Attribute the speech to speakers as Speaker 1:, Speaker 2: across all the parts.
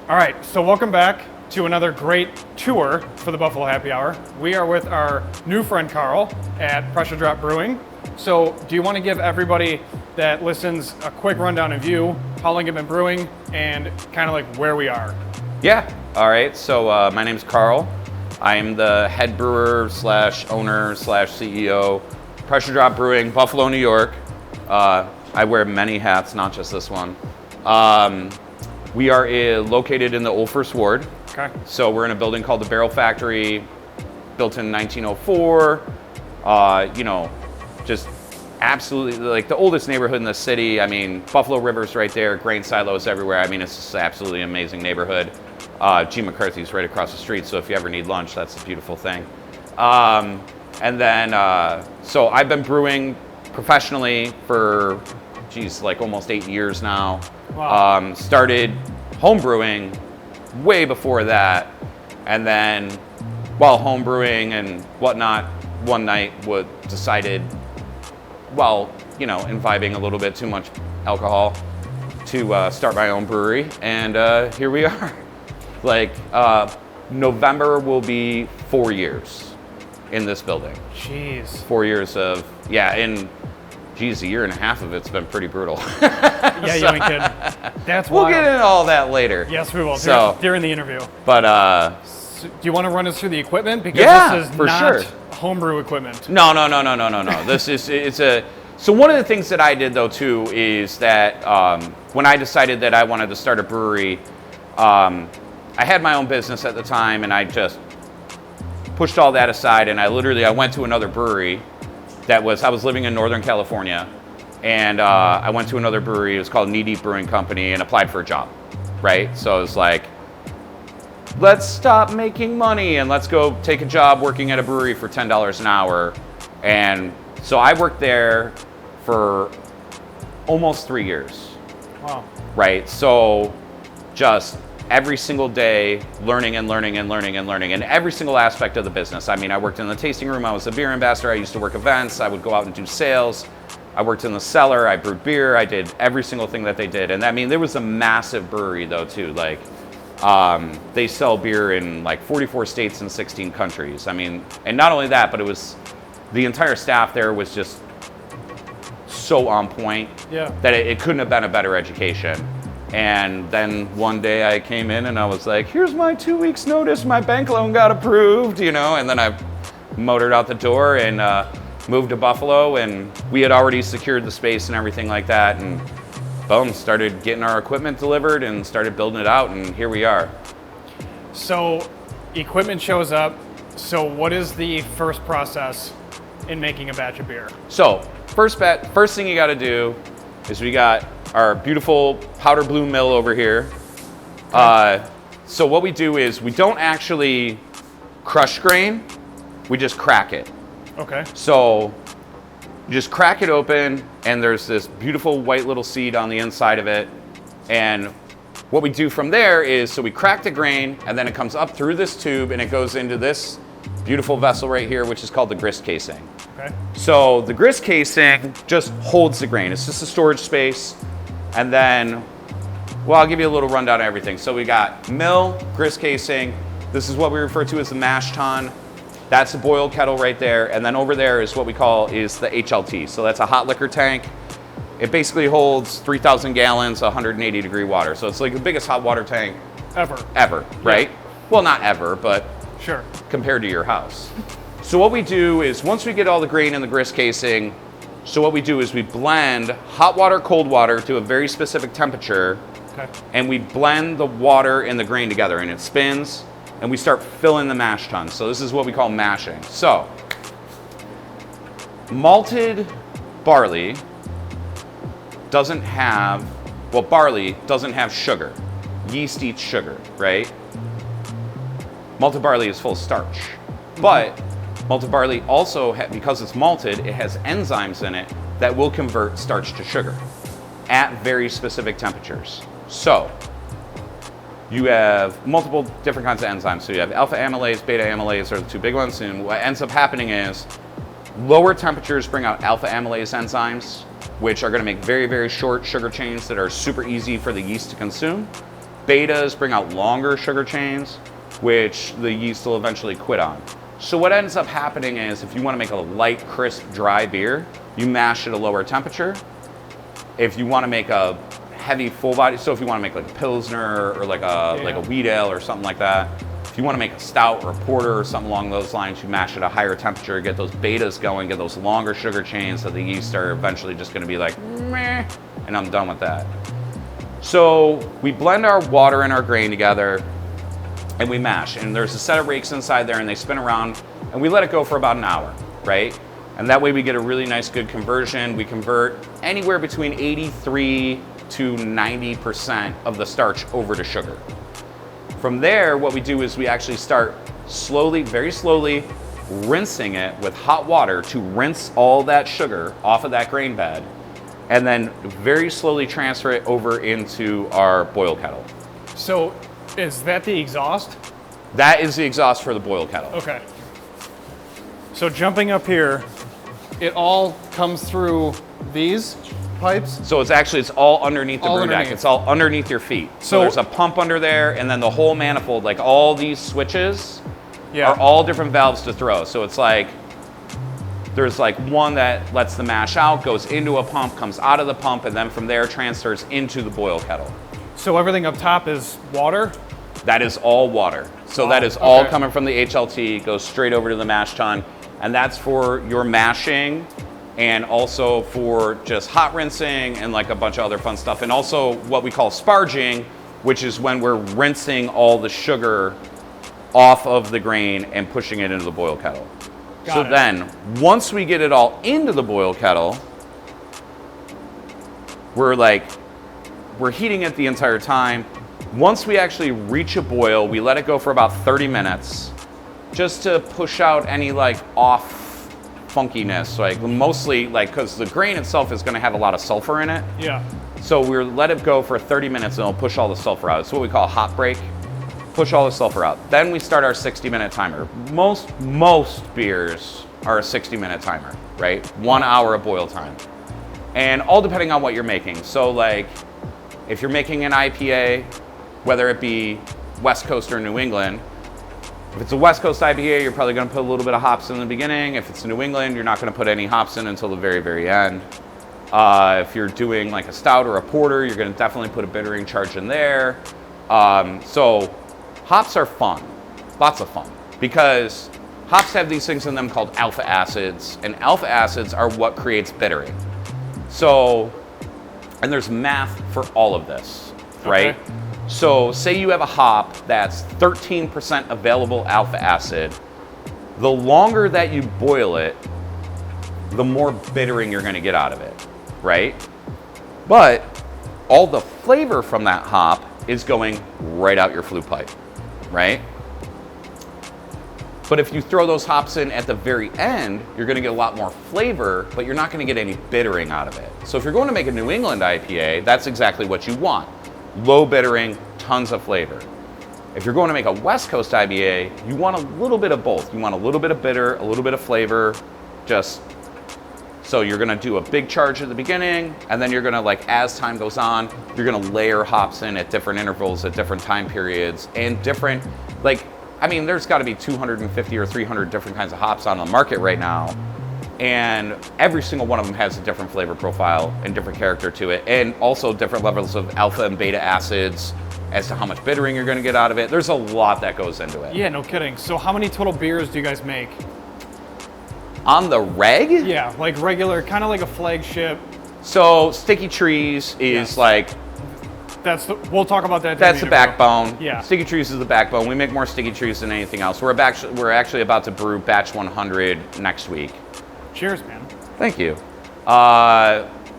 Speaker 1: All right, so welcome back to another great tour for the Buffalo Happy Hour. We are with our new friend Carl at Pressure Drop Brewing. So do you want to give everybody that listens a quick rundown of you, how long you've been brewing, and kind of like where we are?
Speaker 2: Yeah, all right, so my name's Carl. I am the head brewer slash owner slash CEO, Pressure Drop Brewing, Buffalo, New York. I wear many hats, not just this one. We are located in the Old First Ward.
Speaker 1: Okay.
Speaker 2: So we're in a building called the Barrel Factory, built in 1904. Just absolutely like the oldest neighborhood in the city. I mean, Buffalo River's right there, grain silos everywhere. I mean, it's just absolutely amazing neighborhood. G. McCarthy's right across the street, so if you ever need lunch, that's a beautiful thing. So I've been brewing professionally for, like almost 8 years now.
Speaker 1: Wow.
Speaker 2: Started home brewing way before that, and then while home brewing and whatnot, one night decided, imbibing a little bit too much alcohol, to start my own brewery, and here we are. November will be 4 years in this building.
Speaker 1: Jeez.
Speaker 2: 4 years of, a year and a half of it's been pretty brutal.
Speaker 1: Yeah, you ain't kidding. That's
Speaker 2: We'll
Speaker 1: wild.
Speaker 2: get into all that later.
Speaker 1: Yes, we will,
Speaker 2: So-
Speaker 1: during the interview.
Speaker 2: But
Speaker 1: So, do you want to run us through the equipment? Because
Speaker 2: Yeah,
Speaker 1: this is
Speaker 2: for
Speaker 1: not
Speaker 2: sure.
Speaker 1: homebrew equipment.
Speaker 2: no. So one of the things that I did though too is that when I decided that I wanted to start a brewery, I had my own business at the time, and I just pushed all that aside, and I went to another brewery. I was living in Northern California, and I went to another brewery. It was called Knee Deep Brewing Company, and applied for a job, right? So it was like, let's stop making money and let's go take a job working at a brewery for $10 an hour. And so I worked there for almost 3 years.
Speaker 1: Wow.
Speaker 2: Right? So just every single day learning and every single aspect of the business. I mean, I worked in the tasting room, I was a beer ambassador, I used to work events, I would go out and do sales. I worked in the cellar, I brewed beer, I did every single thing that they did. And I mean, there was a massive brewery though too. They sell beer in 44 states and 16 countries. I mean, and not only that, but the entire staff there was just so on point.
Speaker 1: Yeah.
Speaker 2: That it couldn't have been a better education. And then one day I came in and I was like, here's my 2 weeks notice, my bank loan got approved, and then I motored out the door and moved to Buffalo, and we had already secured the space and everything like that, and boom, started getting our equipment delivered and started building it out, and here we are.
Speaker 1: So equipment shows up. So what is the first process in making a batch of beer?
Speaker 2: So first thing you got to do is we got our beautiful powder blue mill over here. So what we do is we don't actually crush grain, we just crack it.
Speaker 1: Okay.
Speaker 2: So you just crack it open, and there's this beautiful white little seed on the inside of it. And what we do from there is, so we crack the grain, and then it comes up through this tube, and it goes into this beautiful vessel right here, which is called the grist casing.
Speaker 1: Okay.
Speaker 2: So the grist casing just holds the grain. It's just a storage space. And then, I'll give you a little rundown of everything. So we got mill, grist casing. This is what we refer to as the mash tun. That's the boiled kettle right there. And then over there is what we call is the HLT. So that's a hot liquor tank. It basically holds 3,000 gallons, 180 degree water. So it's like the biggest hot water tank ever, right?
Speaker 1: Yeah.
Speaker 2: Well, not ever, but
Speaker 1: Sure.
Speaker 2: compared to your house. So what we do is, once we get all the grain in the grist casing, we blend hot water, cold water to a very specific temperature.
Speaker 1: Okay.
Speaker 2: And we blend the water and the grain together, and it spins, and we start filling the mash tun. So this is what we call mashing. So malted barley doesn't have sugar. Yeast eats sugar, right? Malted barley is full of starch. But malted barley also, because it's malted, it has enzymes in it that will convert starch to sugar at very specific temperatures. So you have multiple different kinds of enzymes. So you have alpha amylase, beta amylase are the two big ones. And what ends up happening is lower temperatures bring out alpha amylase enzymes, which are going to make very, very short sugar chains that are super easy for the yeast to consume. Betas bring out longer sugar chains, which the yeast will eventually quit on. So what ends up happening is if you want to make a light, crisp, dry beer, you mash at a lower temperature. If you want to make a heavy, full body, so if you want to make like a Pilsner or like a wheat ale or something like that, if you want to make a stout or a porter or something along those lines, you mash at a higher temperature, get those betas going, get those longer sugar chains that the yeast are eventually just going to be like, meh, and I'm done with that. So we blend our water and our grain together and we mash. And there's a set of rakes inside there and they spin around and we let it go for about an hour, right? And that way we get a really nice good conversion. We convert anywhere between 83 to 90% of the starch over to sugar. From there, what we do is we actually start slowly, very slowly, rinsing it with hot water to rinse all that sugar off of that grain bed, and then very slowly transfer it over into our boil kettle.
Speaker 1: So is that the exhaust?
Speaker 2: That is the exhaust for the boil kettle.
Speaker 1: Okay. So jumping up here, it all comes through these pipes?
Speaker 2: So it's all underneath the
Speaker 1: All
Speaker 2: brew deck.
Speaker 1: underneath.
Speaker 2: It's all underneath your feet. So
Speaker 1: So-
Speaker 2: there's a pump under there, and then the whole manifold, like all these switches
Speaker 1: Yeah.
Speaker 2: are all different valves to throw. So it's like, there's like one that lets the mash out, goes into a pump, comes out of the pump, and then from there transfers into the boil kettle.
Speaker 1: So everything up top is water?
Speaker 2: That is all water. So
Speaker 1: Wow,
Speaker 2: that is all
Speaker 1: okay.
Speaker 2: coming from the HLT, goes straight over to the mash tun, and that's for your mashing and also for just hot rinsing and like a bunch of other fun stuff. And also what we call sparging, which is when we're rinsing all the sugar off of the grain and pushing it into the boil kettle. So
Speaker 1: Got it.
Speaker 2: then, once we get it all into the boil kettle, we're heating it the entire time. Once we actually reach a boil, we let it go for about 30 minutes just to push out any like off funkiness, like mostly like, because the grain itself is going to have a lot of sulfur in it.
Speaker 1: Yeah.
Speaker 2: So we let it go for 30 minutes and it'll push all the sulfur out. It's what we call a hot break. Push all the sulfur out. Then we start our 60-minute timer. Most beers are a 60-minute timer, right? 1 hour of boil time. And all depending on what you're making. So like, if you're making an IPA, whether it be West Coast or New England, if it's a West Coast IPA, you're probably gonna put a little bit of hops in the beginning. If it's New England, you're not gonna put any hops in until the very, very end. If you're doing like a stout or a porter, you're gonna definitely put a bittering charge in there. So hops are fun, lots of fun, because hops have these things in them called alpha acids, and alpha acids are what creates bittering. So, and there's math for all of this, right?
Speaker 1: Okay.
Speaker 2: So say you have a hop that's 13% available alpha acid. The longer that you boil it, the more bittering you're gonna get out of it, right? But all the flavor from that hop is going right out your flue pipe, right? But if you throw those hops in at the very end, you're gonna get a lot more flavor, but you're not gonna get any bittering out of it. So if you're going to make a New England IPA, that's exactly what you want. Low bittering, tons of flavor. If you're going to make a West Coast IPA, you want a little bit of both. You want a little bit of bitter, a little bit of flavor, just so you're gonna do a big charge at the beginning, and then you're gonna, like, as time goes on, you're gonna layer hops in at different intervals, at different time periods, and different, like, I mean, there's gotta be 250 or 300 different kinds of hops on the market right now, and every single one of them has a different flavor profile and different character to it, and also different levels of alpha and beta acids as to how much bittering you're gonna get out of it. There's a lot that goes into it.
Speaker 1: Yeah, no kidding. So how many total beers do you guys make?
Speaker 2: On the reg?
Speaker 1: Yeah, like regular, kind of like a flagship.
Speaker 2: So Sticky Trees is
Speaker 1: Yes.
Speaker 2: like,
Speaker 1: We'll talk about that.
Speaker 2: that's the backbone.
Speaker 1: Yeah.
Speaker 2: Sticky Trees is the backbone. We make more Sticky Trees than anything else. We're actually about to brew batch 100 next week.
Speaker 1: Cheers, man.
Speaker 2: Thank you.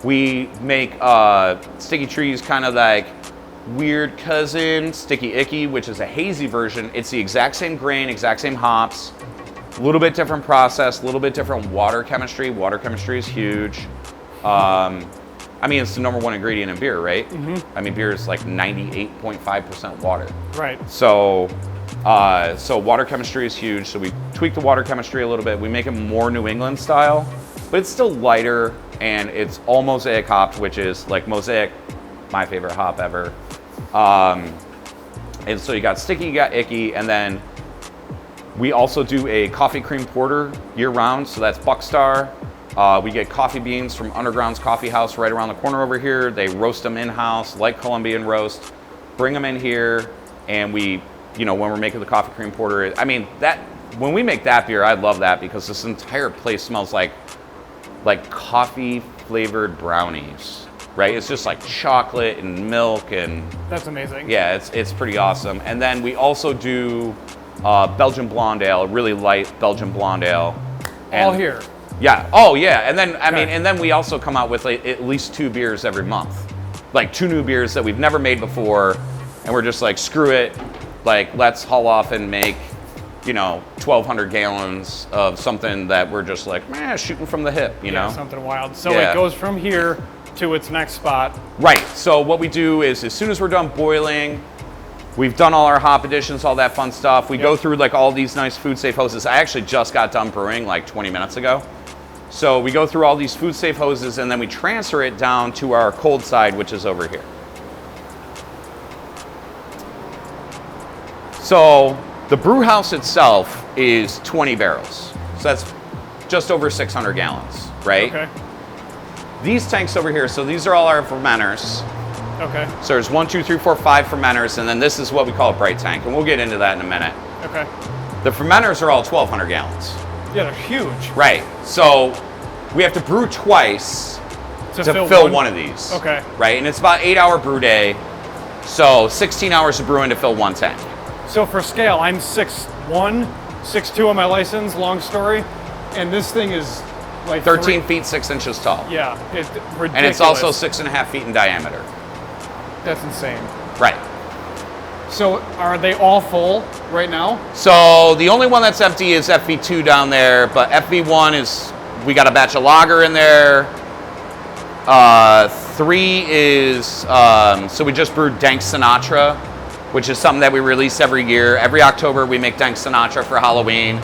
Speaker 2: We make Sticky Trees kind of like weird cousin Sticky Icky, which is a hazy version. It's the exact same grain, exact same hops, a little bit different process, a little bit different water chemistry. Water chemistry is huge. I mean, it's the number one ingredient in beer, right? Mm-hmm. I mean, beer is like 98.5% water.
Speaker 1: Right.
Speaker 2: So water chemistry is huge. So we tweak the water chemistry a little bit. We make it more New England style, but it's still lighter, and it's all mosaic hopped, which is like Mosaic, my favorite hop ever. And so you got sticky, you got icky, and then we also do a coffee cream porter year round, so that's Buckstar. We get coffee beans from Underground's Coffee House right around the corner over here. They roast them in-house, like Colombian roast, bring them in here, and we, when we're making the coffee cream porter, I mean, when we make that beer, I love that because this entire place smells like coffee flavored brownies, right? It's just like chocolate and milk and...
Speaker 1: That's amazing.
Speaker 2: Yeah, it's pretty awesome. And then we also do Belgian blonde ale, really light Belgian blonde ale.
Speaker 1: All here.
Speaker 2: Yeah. Oh, yeah. And then and then we also come out with at least 2 beers every month, like 2 new beers that we've never made before, and we're just like, screw it, like let's haul off and make 1,200 gallons of something that we're just like, shooting from the hip, you know?
Speaker 1: Something wild. So it goes from here to its next spot.
Speaker 2: Right. So what we do is, as soon as we're done boiling, we've done all our hop additions, all that fun stuff. We go through like all these nice food safe hoses. I actually just got done brewing like 20 minutes ago. So we go through all these food safe hoses and then we transfer it down to our cold side, which is over here. So the brew house itself is 20 barrels. So that's just over 600 gallons, right?
Speaker 1: Okay.
Speaker 2: These tanks over here, so these are all our fermenters.
Speaker 1: Okay.
Speaker 2: So there's 1, 2, 3, 4, 5 fermenters, and then this is what we call a bright tank, and we'll get into that in a minute.
Speaker 1: Okay.
Speaker 2: The fermenters are all 1,200 gallons.
Speaker 1: Yeah, they're huge.
Speaker 2: Right. So we have to brew twice to fill one of these.
Speaker 1: Okay.
Speaker 2: Right, and it's about 8-hour brew day, so 16 hours of brewing to fill one tank.
Speaker 1: So for scale, I'm 6'1", 6'2" on my license, long story, and this thing is like
Speaker 2: 13 feet 6 inches tall.
Speaker 1: Yeah, it's ridiculous.
Speaker 2: And it's also 6.5 feet in diameter.
Speaker 1: That's insane.
Speaker 2: Right.
Speaker 1: So are they all full right now?
Speaker 2: So the only one that's empty is FV2 down there, but FV1 is, we got a batch of lager in there. 3 is, so we just brewed Dank Sinatra, which is something that we release every year. Every October we make Dank Sinatra for Halloween.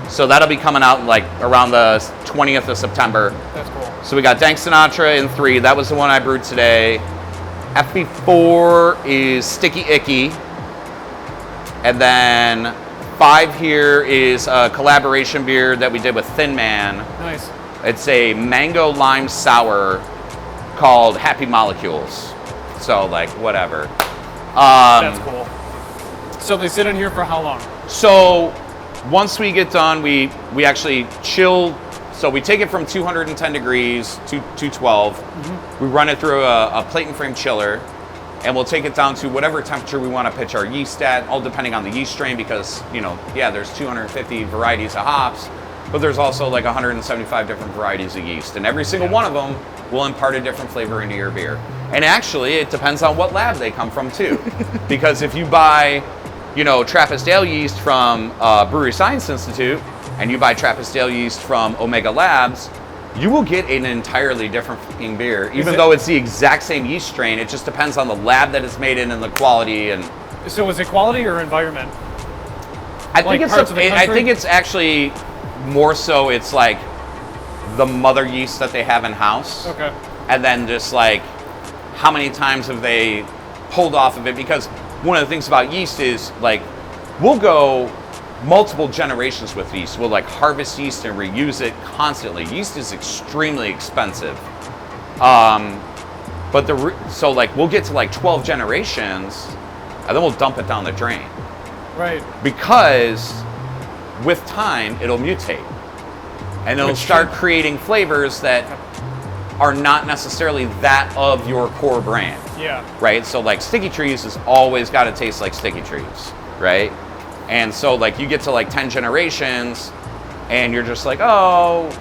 Speaker 2: So that'll be coming out like around the 20th of September.
Speaker 1: That's cool.
Speaker 2: So we got Dank Sinatra in 3. That was the one I brewed today. FB4 is Sticky Icky. And then 5 here is a collaboration beer that we did with Thin Man.
Speaker 1: Nice.
Speaker 2: It's a mango lime sour called Happy Molecules. So like whatever.
Speaker 1: That's cool. So they sit in here for how long?
Speaker 2: So once we get done, we actually chill. So we take it from 210 degrees to 212. Mm-hmm. We run it through a plate and frame chiller, and we'll take it down to whatever temperature we want to pitch our yeast at, all depending on the yeast strain, because, there's 250 varieties of hops, but there's also like 175 different varieties of yeast, and every single one of them will impart a different flavor into your beer. And actually, it depends on what lab they come from too. Because if you buy, Trappist ale yeast from Brewery Science Institute, and you buy Trappist ale yeast from Omega Labs, you will get an entirely different fucking beer. Even though it's the exact same yeast strain, it just depends on the lab that it's made in and the quality. And
Speaker 1: so is it quality or environment?
Speaker 2: I think it's actually more so it's like the mother yeast that they have in house.
Speaker 1: Okay.
Speaker 2: And then just like how many times have they pulled off of it? Because one of the things about yeast is like we'll go multiple generations with yeast. We'll like harvest yeast and reuse it constantly. Yeast is extremely expensive. So like we'll get to like 12 generations and then we'll dump it down the drain.
Speaker 1: Right.
Speaker 2: Because with time it'll mutate and it'll start creating flavors that are not necessarily that of your core brand.
Speaker 1: Yeah.
Speaker 2: Right? So like Sticky Trees has always got to taste like Sticky Trees, right? And so like you get to like 10 generations and you're just like, oh,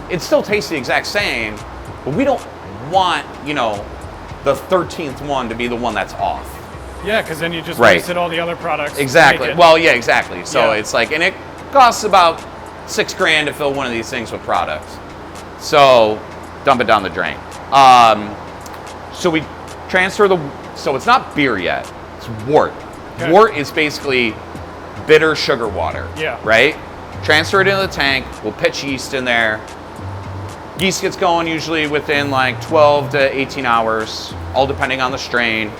Speaker 2: it still tastes the exact same, but we don't want, the 13th one to be the one that's off.
Speaker 1: Yeah, because then you just wasted all the other products.
Speaker 2: Exactly. Well, yeah, exactly. So it's like, and it costs about $6,000 to fill one of these things with product. So dump it down the drain. So we transfer so it's not beer yet, it's wort. Okay. Wort is basically bitter sugar water. Yeah. Right? Transfer it into the tank, we'll pitch yeast in there. Yeast gets going usually within like 12 to 18 hours, all depending on the strain.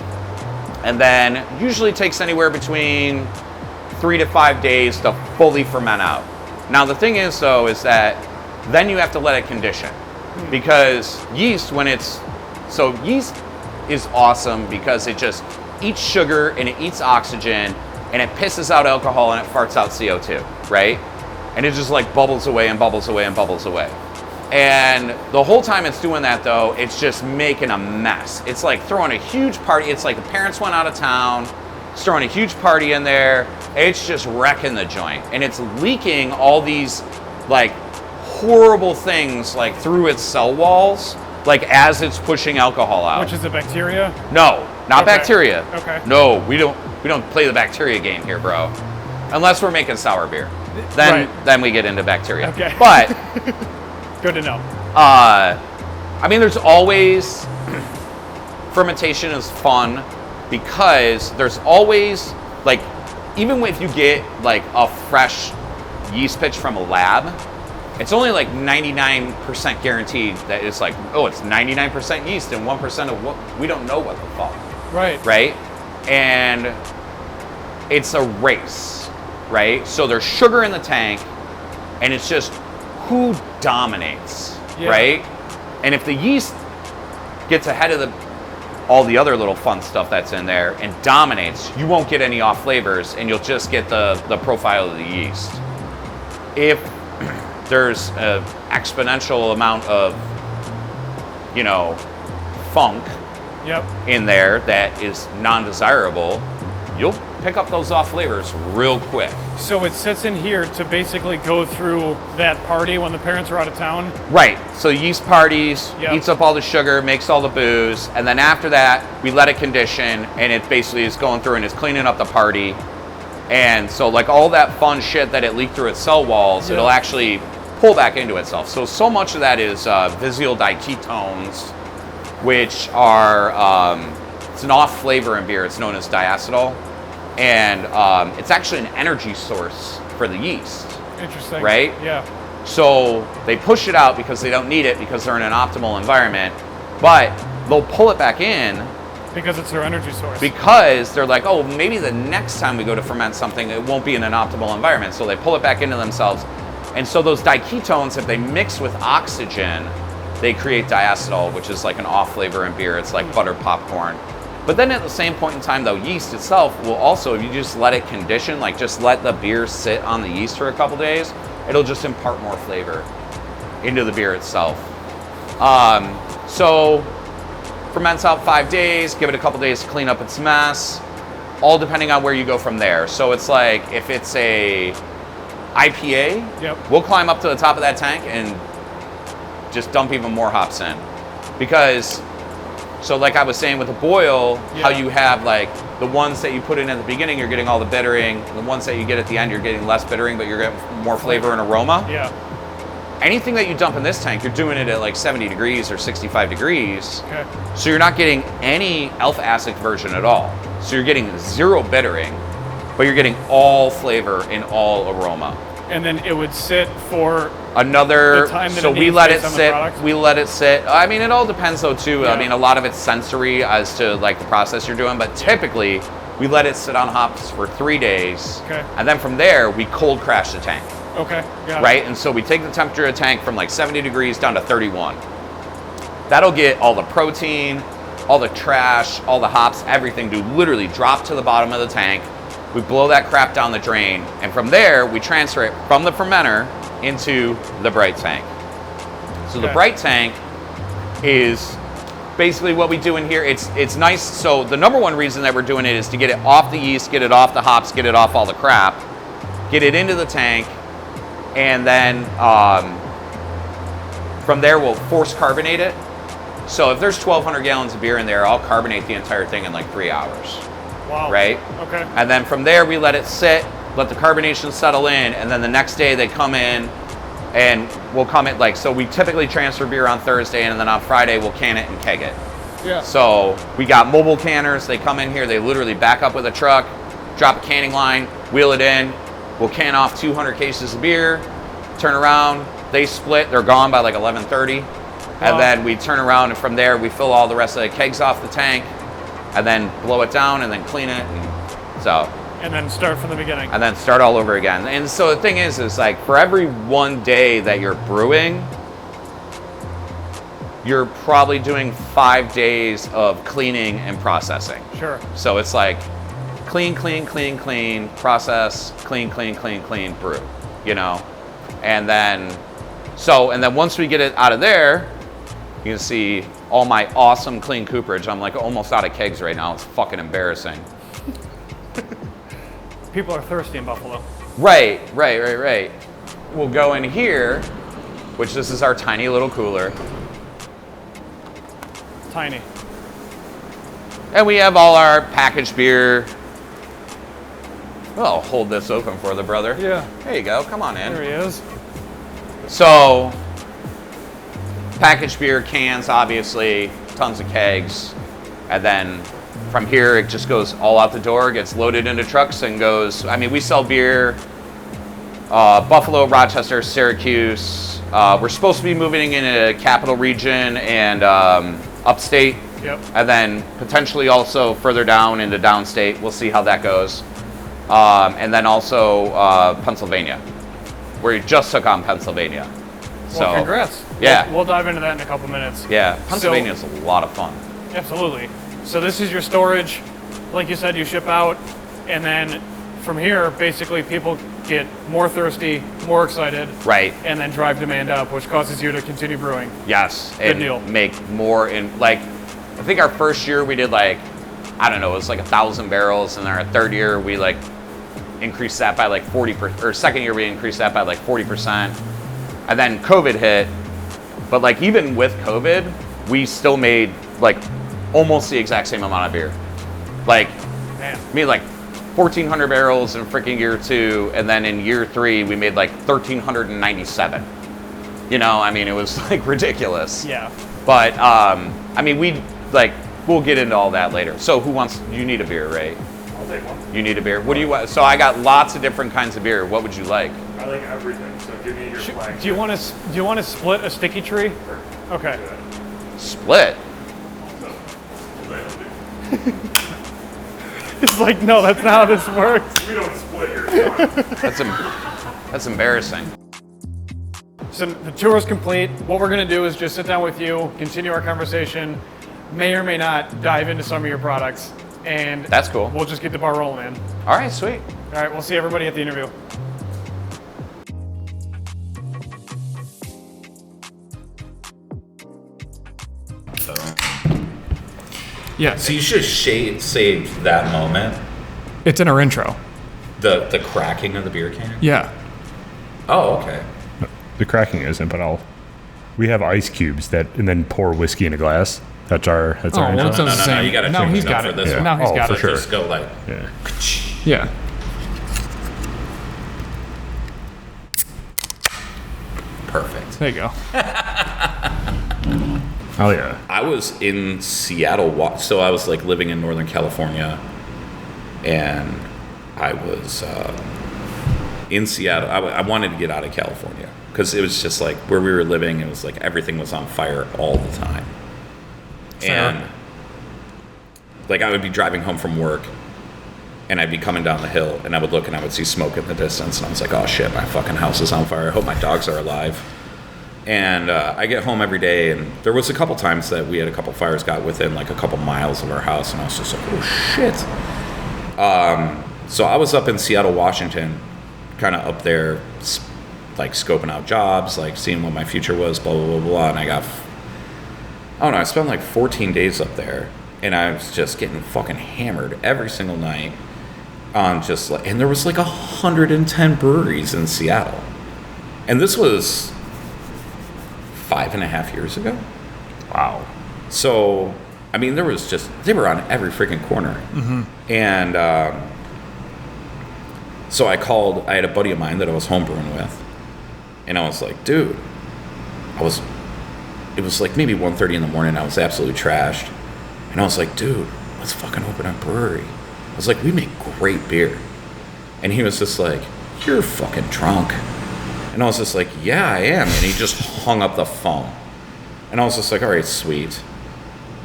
Speaker 2: And then usually takes anywhere between 3 to 5 days to fully ferment out. Now the thing is though, is that then you have to let it condition. Because yeast, yeast is awesome because it just eats sugar and it eats oxygen and it pisses out alcohol and it farts out CO2, right? And it just like bubbles away and bubbles away and bubbles away. And the whole time it's doing that though, it's just making a mess. It's like throwing a huge party. It's like the parents went out of town, it's throwing a huge party in there. It's just wrecking the joint. And it's leaking all these like horrible things like through its cell walls, like as it's pushing alcohol out.
Speaker 1: Which is the bacteria?
Speaker 2: No, not
Speaker 1: Okay.
Speaker 2: bacteria.
Speaker 1: Okay.
Speaker 2: No, we don't play the bacteria game here, bro. Unless we're making sour beer. Then we get into bacteria.
Speaker 1: Okay.
Speaker 2: But
Speaker 1: Good to know.
Speaker 2: I mean, there's always fermentation is fun because there's always like, even if you get like a fresh yeast pitch from a lab, it's only like 99% guaranteed that it's like, oh, it's 99% yeast and 1% of what we don't know what the fuck.
Speaker 1: Right.
Speaker 2: Right? And it's a race, right? So there's sugar in the tank and it's just who dominates,
Speaker 1: Yeah.
Speaker 2: right? And if the yeast gets ahead of all the other little fun stuff that's in there and dominates, you won't get any off flavors and you'll just get the profile of the yeast. If there's an exponential amount of, funk
Speaker 1: Yep.
Speaker 2: in there that is non-desirable, you'll pick up those off flavors real quick.
Speaker 1: So it sits in here to basically go through that party when the parents are out of town?
Speaker 2: Right, so yeast parties,
Speaker 1: Yep.
Speaker 2: eats up all the sugar, makes all the booze, and then after that, we let it condition, and it basically is going through and is cleaning up the party. And so like all that fun shit that it leaked through its cell walls,
Speaker 1: Yeah.
Speaker 2: it'll actually pull back into itself. So much of that is visual diketones, which are, it's an off flavor in beer, it's known as diacetyl. And it's actually an energy source for the yeast.
Speaker 1: Interesting.
Speaker 2: Right?
Speaker 1: Yeah.
Speaker 2: So they push it out because they don't need it because they're in an optimal environment, but they'll pull it back in
Speaker 1: Because it's their energy source.
Speaker 2: because they're like, oh, maybe the next time we go to ferment something, it won't be in an optimal environment. So they pull it back into themselves. And so those diketones, if they mix with oxygen, they create diacetyl, which is like an off flavor in beer. It's like buttered popcorn. But then at the same point in time though, yeast itself will also, if you just let it condition, like just let the beer sit on the yeast for a couple days, it'll just impart more flavor into the beer itself. So ferments out 5 days, give it a couple days to clean up its mess, all depending on where you go from there. So it's like, if it's a IPA,
Speaker 1: Yep.
Speaker 2: we'll climb up to the top of that tank and just dump even more hops in. Because, so like I was saying with the boil, how
Speaker 1: Yeah.
Speaker 2: you have like the ones that you put in at the beginning, you're getting all the bittering. The ones that you get at the end, you're getting less bittering, but you're getting more flavor and aroma.
Speaker 1: Yeah.
Speaker 2: Anything that you dump in this tank, you're doing it at like 70 degrees or 65 degrees.
Speaker 1: Okay.
Speaker 2: So you're not getting any alpha-acid version at all. So you're getting zero bittering, but you're getting all flavor and all aroma.
Speaker 1: And then it would sit for
Speaker 2: Another,
Speaker 1: the time that
Speaker 2: so
Speaker 1: it
Speaker 2: we
Speaker 1: needs
Speaker 2: let it
Speaker 1: based on the
Speaker 2: sit,
Speaker 1: product?
Speaker 2: we let it sit. I mean, it all depends though too.
Speaker 1: Yeah.
Speaker 2: I mean, a lot of it's sensory as to like the process you're doing, but typically we let it sit on hops for 3 days.
Speaker 1: Okay.
Speaker 2: And then from there, we cold crash the tank,
Speaker 1: Okay. Got
Speaker 2: right? And so we take the temperature of the tank from like 70 degrees down to 31. That'll get all the protein, all the trash, all the hops, everything to literally drop to the bottom of the tank. We blow that crap down the drain, and from there, we transfer it from the fermenter into the bright tank. So the
Speaker 1: Okay.
Speaker 2: bright tank is basically what we do in here. It's nice. So the number one reason that we're doing it is to get it off the yeast, get it off the hops, get it off all the crap, get it into the tank, and then from there we'll force carbonate it. So if there's 1,200 gallons of beer in there, I'll carbonate the entire thing in like 3 hours.
Speaker 1: Wow.
Speaker 2: Right?
Speaker 1: Okay.
Speaker 2: And then from there, we let it sit, let the carbonation settle in, and then the next day they come in and we'll come in, like, so we typically transfer beer on Thursday, and then on Friday we'll can it and keg it.
Speaker 1: Yeah.
Speaker 2: So we got mobile canners, they come in here, they literally back up with a truck, drop a canning line, wheel it in, we'll can off 200 cases of beer, turn around, they split, they're gone by like 11:30,
Speaker 1: Wow.
Speaker 2: and then we turn around, and from there we fill all the rest of the kegs off the tank. and then blow it down and then clean it.
Speaker 1: And then start from the beginning.
Speaker 2: And then start all over again. And so the thing is like for every one day that you're brewing, you're probably doing 5 days of cleaning and processing.
Speaker 1: Sure.
Speaker 2: So it's like clean, process, clean, brew, you know? And then once we get it out of there, you can see all my awesome clean cooperage. I'm like almost out of kegs right now. It's fucking embarrassing.
Speaker 1: People are thirsty in Buffalo.
Speaker 2: Right. We'll go in here, which this is our tiny little cooler.
Speaker 1: Tiny.
Speaker 2: And we have all our packaged beer. I'll hold this open for the brother.
Speaker 1: Yeah.
Speaker 2: There you go. Come on in.
Speaker 1: There he is.
Speaker 2: So, packaged beer, cans, obviously, tons of kegs. And then from here, it just goes all out the door, gets loaded into trucks and goes. I mean, we sell beer, Buffalo, Rochester, Syracuse. We're supposed to be moving into Capital Region and upstate.
Speaker 1: Yep.
Speaker 2: And then potentially also further down into downstate. We'll see how that goes. And then also Pennsylvania. We just took on Pennsylvania.
Speaker 1: Well, congrats.
Speaker 2: Yeah.
Speaker 1: We'll dive into that in a couple minutes.
Speaker 2: Yeah, Pennsylvania is a lot of fun.
Speaker 1: Absolutely. So this is your storage. Like you said, you ship out, and then from here, basically people get more thirsty, more excited.
Speaker 2: Right.
Speaker 1: And then drive demand up, which causes you to continue brewing.
Speaker 2: Yes.
Speaker 1: Good
Speaker 2: and
Speaker 1: deal.
Speaker 2: Make more in, like, I think our first year we did like, I don't know, it was like 1,000 barrels, and then our third year we like increased that by like 40%, or second year we increased that by like 40%. And then COVID hit, but like even with COVID, we still made like almost the exact same amount of beer. Like,
Speaker 1: Man.
Speaker 2: we made like 1,400 barrels in freaking year 2, and then in year 3 we made like 1,397. You know, I mean, it was like ridiculous.
Speaker 1: Yeah.
Speaker 2: But I mean, we'll get into all that later. So you need a beer, right?
Speaker 3: I'll take one.
Speaker 2: You need a beer. What do you want? So I got lots of different kinds of beer. What would you like?
Speaker 3: I like everything, so give me your flag.
Speaker 1: Do you want to split a sticky tree?
Speaker 3: Sure.
Speaker 1: Okay.
Speaker 2: Split.
Speaker 1: It's like, no, that's not how this works.
Speaker 3: We don't split here.
Speaker 2: That's embarrassing.
Speaker 1: So the tour is complete. What we're going to do is just sit down with you, continue our conversation, may or may not dive into some of your products, and
Speaker 2: That's cool.
Speaker 1: we'll just get the bar rolling, man.
Speaker 2: All right, sweet.
Speaker 1: All right, we'll see everybody at the interview. Yeah,
Speaker 4: So you should have saved that moment,
Speaker 1: it's in our intro.
Speaker 4: the cracking of the beer can.
Speaker 1: Yeah.
Speaker 4: Oh, okay.
Speaker 5: The cracking isn't, but we have ice cubes and then pour whiskey in a glass. That's our intro.
Speaker 1: well,
Speaker 4: No,
Speaker 1: it's the
Speaker 4: no,
Speaker 1: same.
Speaker 4: you got to
Speaker 1: No,
Speaker 4: tune
Speaker 1: he's
Speaker 4: it up
Speaker 1: got
Speaker 4: for
Speaker 1: it.
Speaker 4: this
Speaker 5: Yeah.
Speaker 4: one.
Speaker 1: Now he's
Speaker 5: Oh,
Speaker 1: got
Speaker 5: for
Speaker 1: it.
Speaker 5: sure.
Speaker 4: Just go like,
Speaker 5: Yeah.
Speaker 1: Yeah.
Speaker 4: perfect.
Speaker 1: There you go.
Speaker 5: Oh yeah.
Speaker 4: I was in Seattle, so I was like living in Northern California, and I was in Seattle. I wanted to get out of California because it was just like where we were living. It was like everything was on fire all the time, and like I would be driving home from work, and I'd be coming down the hill, and I would look and I would see smoke in the distance, and I was like, oh shit, my fucking house is on fire. I hope my dogs are alive. And I get home every day, and there was a couple times that we had a couple fires got within like a couple miles of our house, and I was just like, oh shit. So I was up in Seattle, Washington, kind of up there, like scoping out jobs, like seeing what my future was, blah, blah, blah, blah. And I don't know, I spent like 14 days up there, and I was just getting fucking hammered every single night on just like, and there was like 110 breweries in Seattle. And this was 5.5 years ago.
Speaker 5: Wow.
Speaker 4: So, I mean, they were on every freaking corner. Mm-hmm. And so I had a buddy of mine that I was homebrewing with, and I was like, dude, it was like maybe 1:30 in the morning, I was absolutely trashed, and I was like, dude, let's fucking open a brewery. I was like, we make great beer. And he was just like, you're fucking drunk. And I was just like, yeah, I am. And he just hung up the phone. And I was just like, all right, sweet.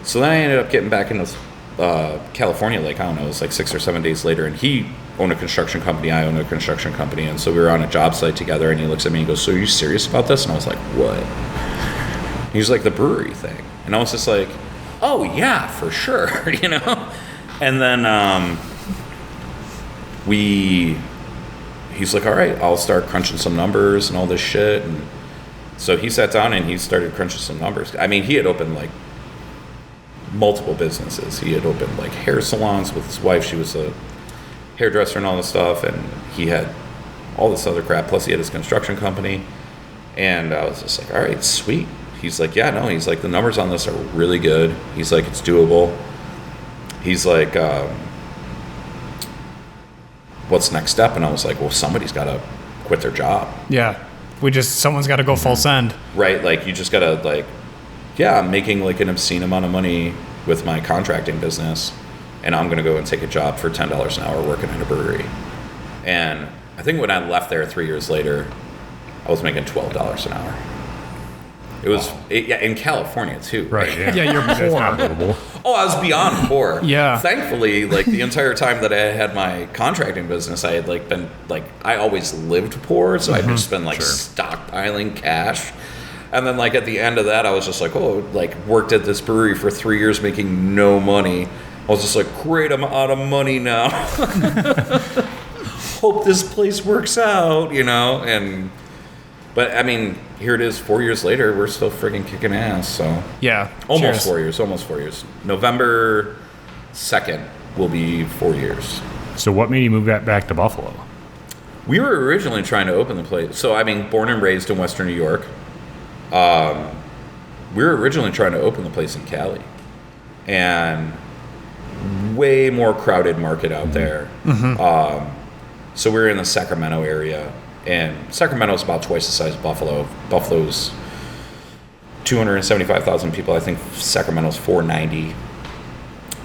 Speaker 4: So then I ended up getting back into California, like, I don't know, it was like 6 or 7 days later, and he owned a construction company, I owned a construction company, and so we were on a job site together, and he looks at me and goes, so are you serious about this? And I was like, what? He's like, the brewery thing. And I was just like, oh yeah, for sure, you know? And then he's like, all right, I'll start crunching some numbers and all this shit. And so he sat down and he started crunching some numbers. I mean, he had opened like multiple businesses. He had opened like hair salons with his wife. She was a hairdresser and all this stuff. And he had all this other crap. Plus he had his construction company. And I was just like, all right, sweet. He's like, yeah, no. He's like, the numbers on this are really good. He's like, it's doable. He's like, what's next step? And I was like, well, somebody's got to quit their job.
Speaker 1: Yeah. Someone's got to go full send.
Speaker 4: Right. Like, you just got to, like, yeah, I'm making like an obscene amount of money with my contracting business, and I'm going to go and take a job for $10 an hour working in a brewery. And I think when I left there 3 years later, I was making $12 an hour. It was in California too.
Speaker 5: Right. Yeah.
Speaker 1: Yeah, you're
Speaker 5: That's not
Speaker 1: poor.
Speaker 5: livable.
Speaker 4: Oh, I was beyond poor.
Speaker 1: Yeah.
Speaker 4: Thankfully, like the entire time that I had my contracting business, I had like been like, I always lived poor, so I'd just been like stockpiling cash. And then like at the end of that, I was just like, oh, like worked at this brewery for 3 years making no money. I was just like, great, I'm out of money now. Hope this place works out, you know? But I mean, here it is 4 years later, we're still friggin' kicking ass, so.
Speaker 1: Yeah.
Speaker 4: Almost
Speaker 1: cheers.
Speaker 4: 4 years. November 2nd will be 4 years.
Speaker 5: So what made you move back to Buffalo?
Speaker 4: We were originally trying to open the place. So, I mean, born and raised in Western New York. We were originally trying to open the place in Cali. And way more crowded market out there. So we were in the Sacramento area. And Sacramento's about twice the size of Buffalo. Buffalo's 275,000 people. I think Sacramento's 490.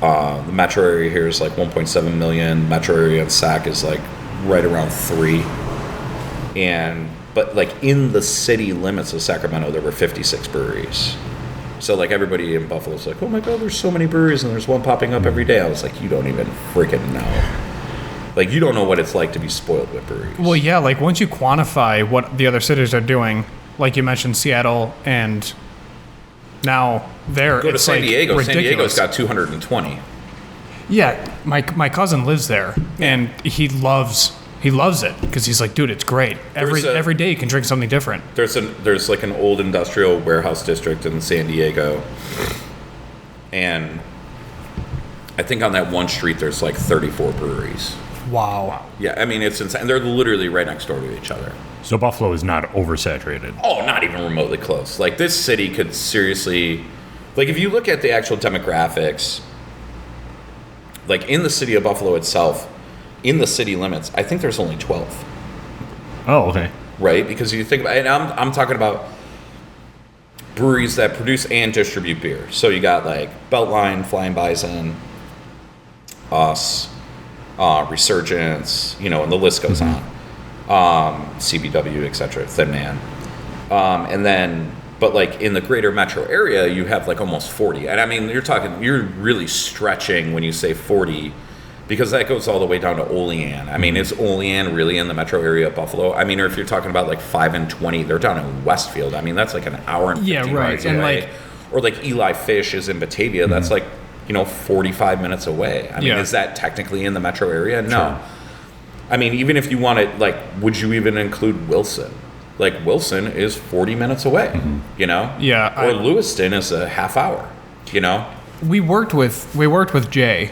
Speaker 4: The metro area here is like 1.7 million. Metro area in Sac is like right around 3. But like in the city limits of Sacramento, there were 56 breweries. So like everybody in Buffalo's like, oh my God, there's so many breweries and there's one popping up every day. I was like, you don't even freaking know. Like, you don't know what it's like to be spoiled with breweries.
Speaker 1: Well, yeah, like once you quantify what the other cities are doing, like you mentioned Seattle and now there,
Speaker 4: Go to
Speaker 1: it's
Speaker 4: San
Speaker 1: like
Speaker 4: Diego.
Speaker 1: ridiculous.
Speaker 4: San Diego's got 220.
Speaker 1: Yeah, my cousin lives there, and he loves it because he's like, dude, it's great. Every day you can drink something different.
Speaker 4: There's like an old industrial warehouse district in San Diego, and I think on that one street there's like 34 breweries.
Speaker 1: Wow.
Speaker 4: Yeah, I mean, it's insane. They're literally right next door to each other.
Speaker 5: So Buffalo is not oversaturated.
Speaker 4: Oh, not even remotely close. Like, this city could seriously... Like, if you look at the actual demographics, like, in the city of Buffalo itself, in the city limits, I think there's only 12.
Speaker 5: Oh, okay.
Speaker 4: Right? Because you think about... And I'm talking about breweries that produce and distribute beer. So you got, like, Beltline, Flying Bison, us... Resurgence, you know, and the list goes on. CBW, etc., Thin Man. And then, but like in the greater metro area, you have like almost 40. And I mean, you're really stretching when you say 40, because that goes all the way down to Olean. I mean, is Olean really in the metro area of Buffalo? I mean, or if you're talking about like 5 and 20, they're down in Westfield. I mean, that's like an hour and 15 rides
Speaker 1: and
Speaker 4: away.
Speaker 1: like,
Speaker 4: or like Eli Fish is in Batavia. That's like, 45 minutes away. I mean, is that technically in the metro area? No.
Speaker 5: Sure.
Speaker 4: I mean, even if you want to, like, would you even include Wilson? Like, Wilson is 40 minutes away, you know?
Speaker 1: Yeah.
Speaker 4: Or Lewiston is a half hour, you know?
Speaker 1: We worked with Jay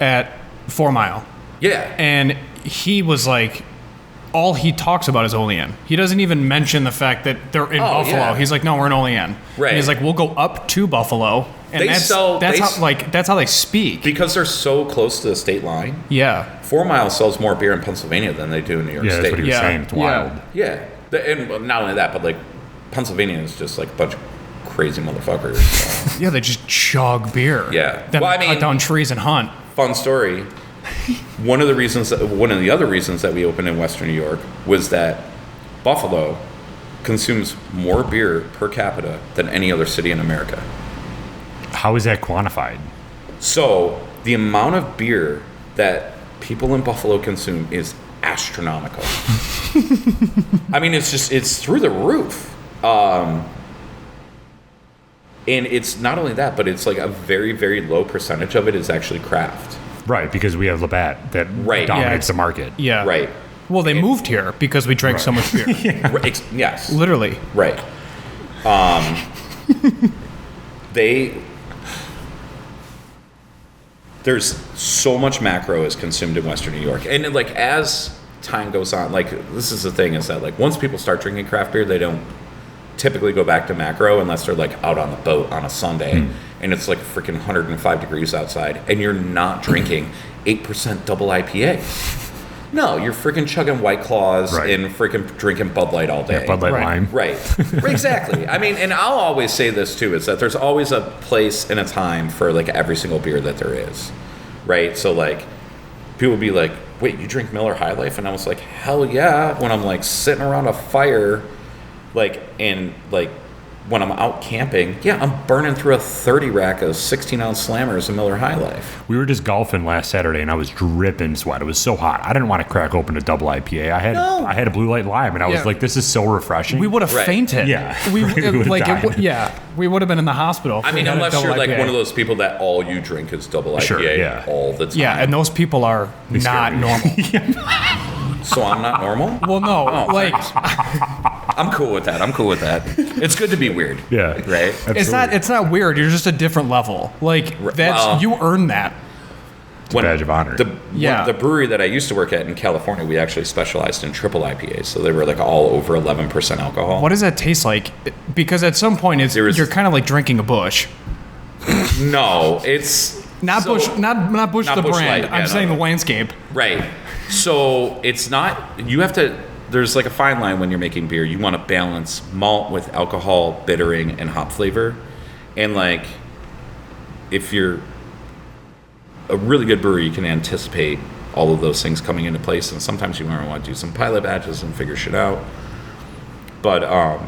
Speaker 1: at 4 Mile.
Speaker 4: Yeah.
Speaker 1: And he was like, all he talks about is Olean. He doesn't even mention the fact that they're in Buffalo.
Speaker 4: Yeah.
Speaker 1: He's like, no, we're in Olean.
Speaker 4: Right.
Speaker 1: And he's like, we'll go up to Buffalo. And that's how they speak.
Speaker 4: Because they're so close to the state line.
Speaker 1: Yeah.
Speaker 4: 4 Mile sells more beer in Pennsylvania than they do in New York
Speaker 5: Yeah,
Speaker 4: State.
Speaker 5: that's what he was saying. It's wild.
Speaker 4: Yeah. And not only that, but like Pennsylvania is just like a bunch of crazy motherfuckers. So.
Speaker 1: Yeah, they just chug beer.
Speaker 4: Yeah.
Speaker 1: Then
Speaker 4: Well, I
Speaker 1: cut
Speaker 4: mean-
Speaker 1: down trees and hunt.
Speaker 4: Fun story. One of the other reasons that we opened in Western New York was that Buffalo consumes more beer per capita than any other city in America.
Speaker 5: How is that quantified?
Speaker 4: So the amount of beer that people in Buffalo consume is astronomical. I mean, it's through the roof. And it's not only that, but it's like a very, very low percentage of it is actually craft.
Speaker 5: Right, because we have Labatt that
Speaker 4: Right.
Speaker 5: dominates the market.
Speaker 1: Yeah.
Speaker 4: Right.
Speaker 1: Well, they moved here because we drank so much beer.
Speaker 4: Right. Yes.
Speaker 1: Literally.
Speaker 4: Right. There's so much macro is consumed in Western New York, and like as time goes on, like this is the thing is that like once people start drinking craft beer, they don't typically go back to macro unless they're like out on the boat on a Sunday and it's like freaking 105 degrees outside, and you're not drinking 8% double IPA. No, you're freaking chugging White Claws
Speaker 5: Right.
Speaker 4: and freaking drinking Bud Light all day.
Speaker 5: Yeah, Bud Light
Speaker 1: Right.
Speaker 5: Lime.
Speaker 4: Right. Exactly. I mean, and I'll always say this too, is that there's always a place and a time for like every single beer that there is. Right? So like people will be like, wait, you drink Miller High Life? And I was like, hell yeah. When I'm like sitting around a fire, like, and like when I'm out camping, yeah, I'm burning through a 30 rack of 16-ounce slammers of Miller High Life.
Speaker 5: We were just golfing last Saturday, and I was dripping sweat. It was so hot. I didn't want to crack open a double IPA. I had a Blue Light Lime, and I was
Speaker 1: Yeah.
Speaker 5: like, "This is so refreshing."
Speaker 1: We would have
Speaker 4: Right.
Speaker 1: fainted.
Speaker 5: Yeah.
Speaker 1: We,
Speaker 5: We would've
Speaker 1: like it,
Speaker 5: died.
Speaker 1: yeah. We would have been in the hospital. if
Speaker 4: I
Speaker 1: we
Speaker 4: mean,
Speaker 1: had a
Speaker 4: unless
Speaker 1: double
Speaker 4: you're like
Speaker 1: IPA.
Speaker 4: one of those people that all you drink is double IPA
Speaker 5: Sure, yeah.
Speaker 4: all the time.
Speaker 1: Yeah, and those people are not
Speaker 5: scare me.
Speaker 1: normal.
Speaker 4: So I'm not normal?
Speaker 1: Well, no,
Speaker 4: Oh,
Speaker 1: like
Speaker 4: I'm cool with that. It's good to be weird.
Speaker 5: Yeah.
Speaker 4: Right?
Speaker 1: it's not weird. You're just a different level. Like that's
Speaker 4: well-
Speaker 1: you earn that.
Speaker 5: a badge of honor.
Speaker 1: Yeah.
Speaker 4: The brewery that I used to work at in California, we actually specialized in triple IPAs. So they were like all over 11% alcohol.
Speaker 1: What does that taste like? Because at some point, you're kind of like drinking a Bush.
Speaker 4: No, it's
Speaker 1: Not
Speaker 4: so-
Speaker 1: Bush, not Bush
Speaker 4: not
Speaker 1: the
Speaker 4: Busch
Speaker 1: brand.
Speaker 4: Light, yeah,
Speaker 1: I'm
Speaker 4: no,
Speaker 1: saying
Speaker 4: no.
Speaker 1: the landscape.
Speaker 4: Right. So it's not, you have to, there's like a fine line when you're making beer. You want to balance malt with alcohol, bittering, and hop flavor. And like, if you're a really good brewer, you can anticipate all of those things coming into place. And sometimes you might want to do some pilot batches and figure shit out. But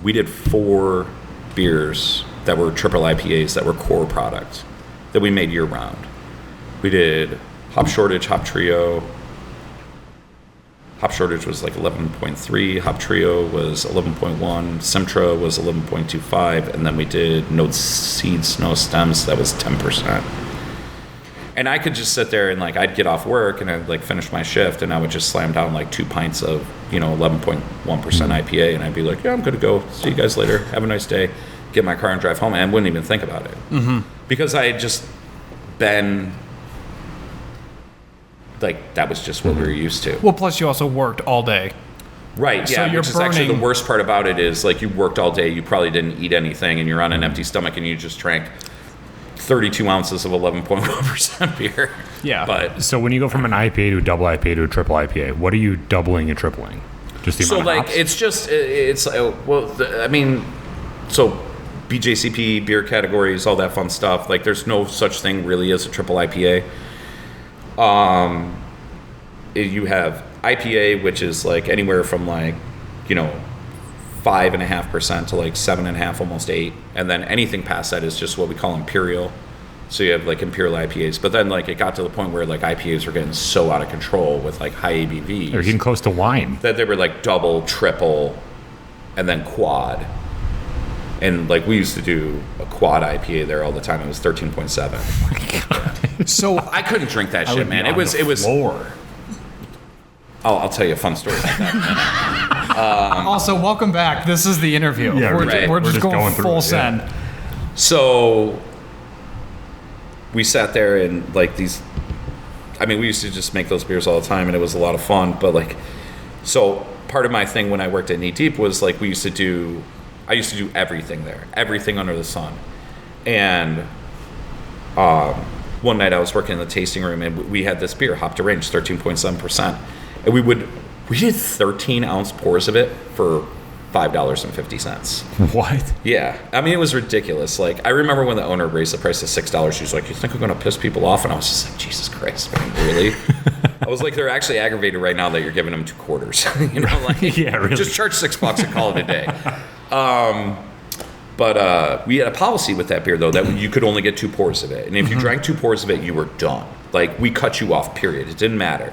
Speaker 4: we did 4 beers that were triple IPAs that were core product that we made year round. We did Hop Shortage, Hop Trio. Hop Shortage was like 11.3. Hop Trio was 11.1. Simtra was 11.25. And then we did No Seeds, No Stems. That was 10%. And I could just sit there and like I'd get off work and I'd like finish my shift and I would just slam down like 2 pints of 11.1% IPA and I'd be like, yeah, I'm good to go. See you guys later. Have a nice day. Get in my car and drive home. And I wouldn't even think about it because I had just been like that was just what we were used to.
Speaker 1: Well, plus you also worked all day.
Speaker 4: Right,
Speaker 1: So
Speaker 4: yeah,
Speaker 1: you're
Speaker 4: which is actually the
Speaker 1: burning-
Speaker 4: worst part about it is like you worked all day, you probably didn't eat anything, and you're on an empty stomach, and you just drank 32 ounces of 11.1% beer.
Speaker 1: Yeah.
Speaker 4: But
Speaker 5: So when you go from an IPA to a double IPA to a triple IPA, what are you doubling and tripling? Just the
Speaker 4: so
Speaker 5: amount of
Speaker 4: like
Speaker 5: hops?
Speaker 4: it's I mean, so BJCP, beer categories, all that fun stuff. Like there's no such thing really as a triple IPA. You have IPA, which is like anywhere from like 5.5% to like 7.5, almost 8, and then anything past that is just what we call imperial. So you have like imperial IPAs, but then like it got to the point where like IPAs were getting so out of control with like high ABVs
Speaker 5: They're getting close to wine.
Speaker 4: that they were like double, triple, and then quad. And like we used to do a quad IPA there all the time. It was 13.7.
Speaker 1: So
Speaker 4: I couldn't drink that
Speaker 5: I
Speaker 4: shit,
Speaker 5: would be
Speaker 4: man.
Speaker 5: on
Speaker 4: It was
Speaker 5: the floor.
Speaker 4: I'll tell you a fun story about that.
Speaker 1: also, welcome back. This is the interview.
Speaker 5: Yeah,
Speaker 1: we're,
Speaker 4: right.
Speaker 1: we're just
Speaker 5: We're just
Speaker 1: going
Speaker 5: going through
Speaker 1: full
Speaker 5: it,
Speaker 1: send.
Speaker 5: yeah.
Speaker 4: So we sat there and like these, I mean, we used to just make those beers all the time and it was a lot of fun. But like, so part of my thing when I worked at Knee Deep was like I used to do everything there, everything under the sun. And one night I was working in the tasting room and we had this beer, Hop to Range, 13.7%. And we did 13-ounce pours of it for $5.50.
Speaker 5: What?
Speaker 4: Yeah, I mean, it was ridiculous. Like, I remember when the owner raised the price to $6, she was like, you think I'm going to piss people off? And I was just like, Jesus Christ, man, really? I was like, they're actually aggravated right now that you're giving them 2 quarters. Like,
Speaker 5: Yeah, really.
Speaker 4: just charge $6 and call it a day. But we had a policy with that beer, though, that you could only get 2 pours of it. And if you drank 2 pours of it, you were done. Like, we cut you off, period. It didn't matter.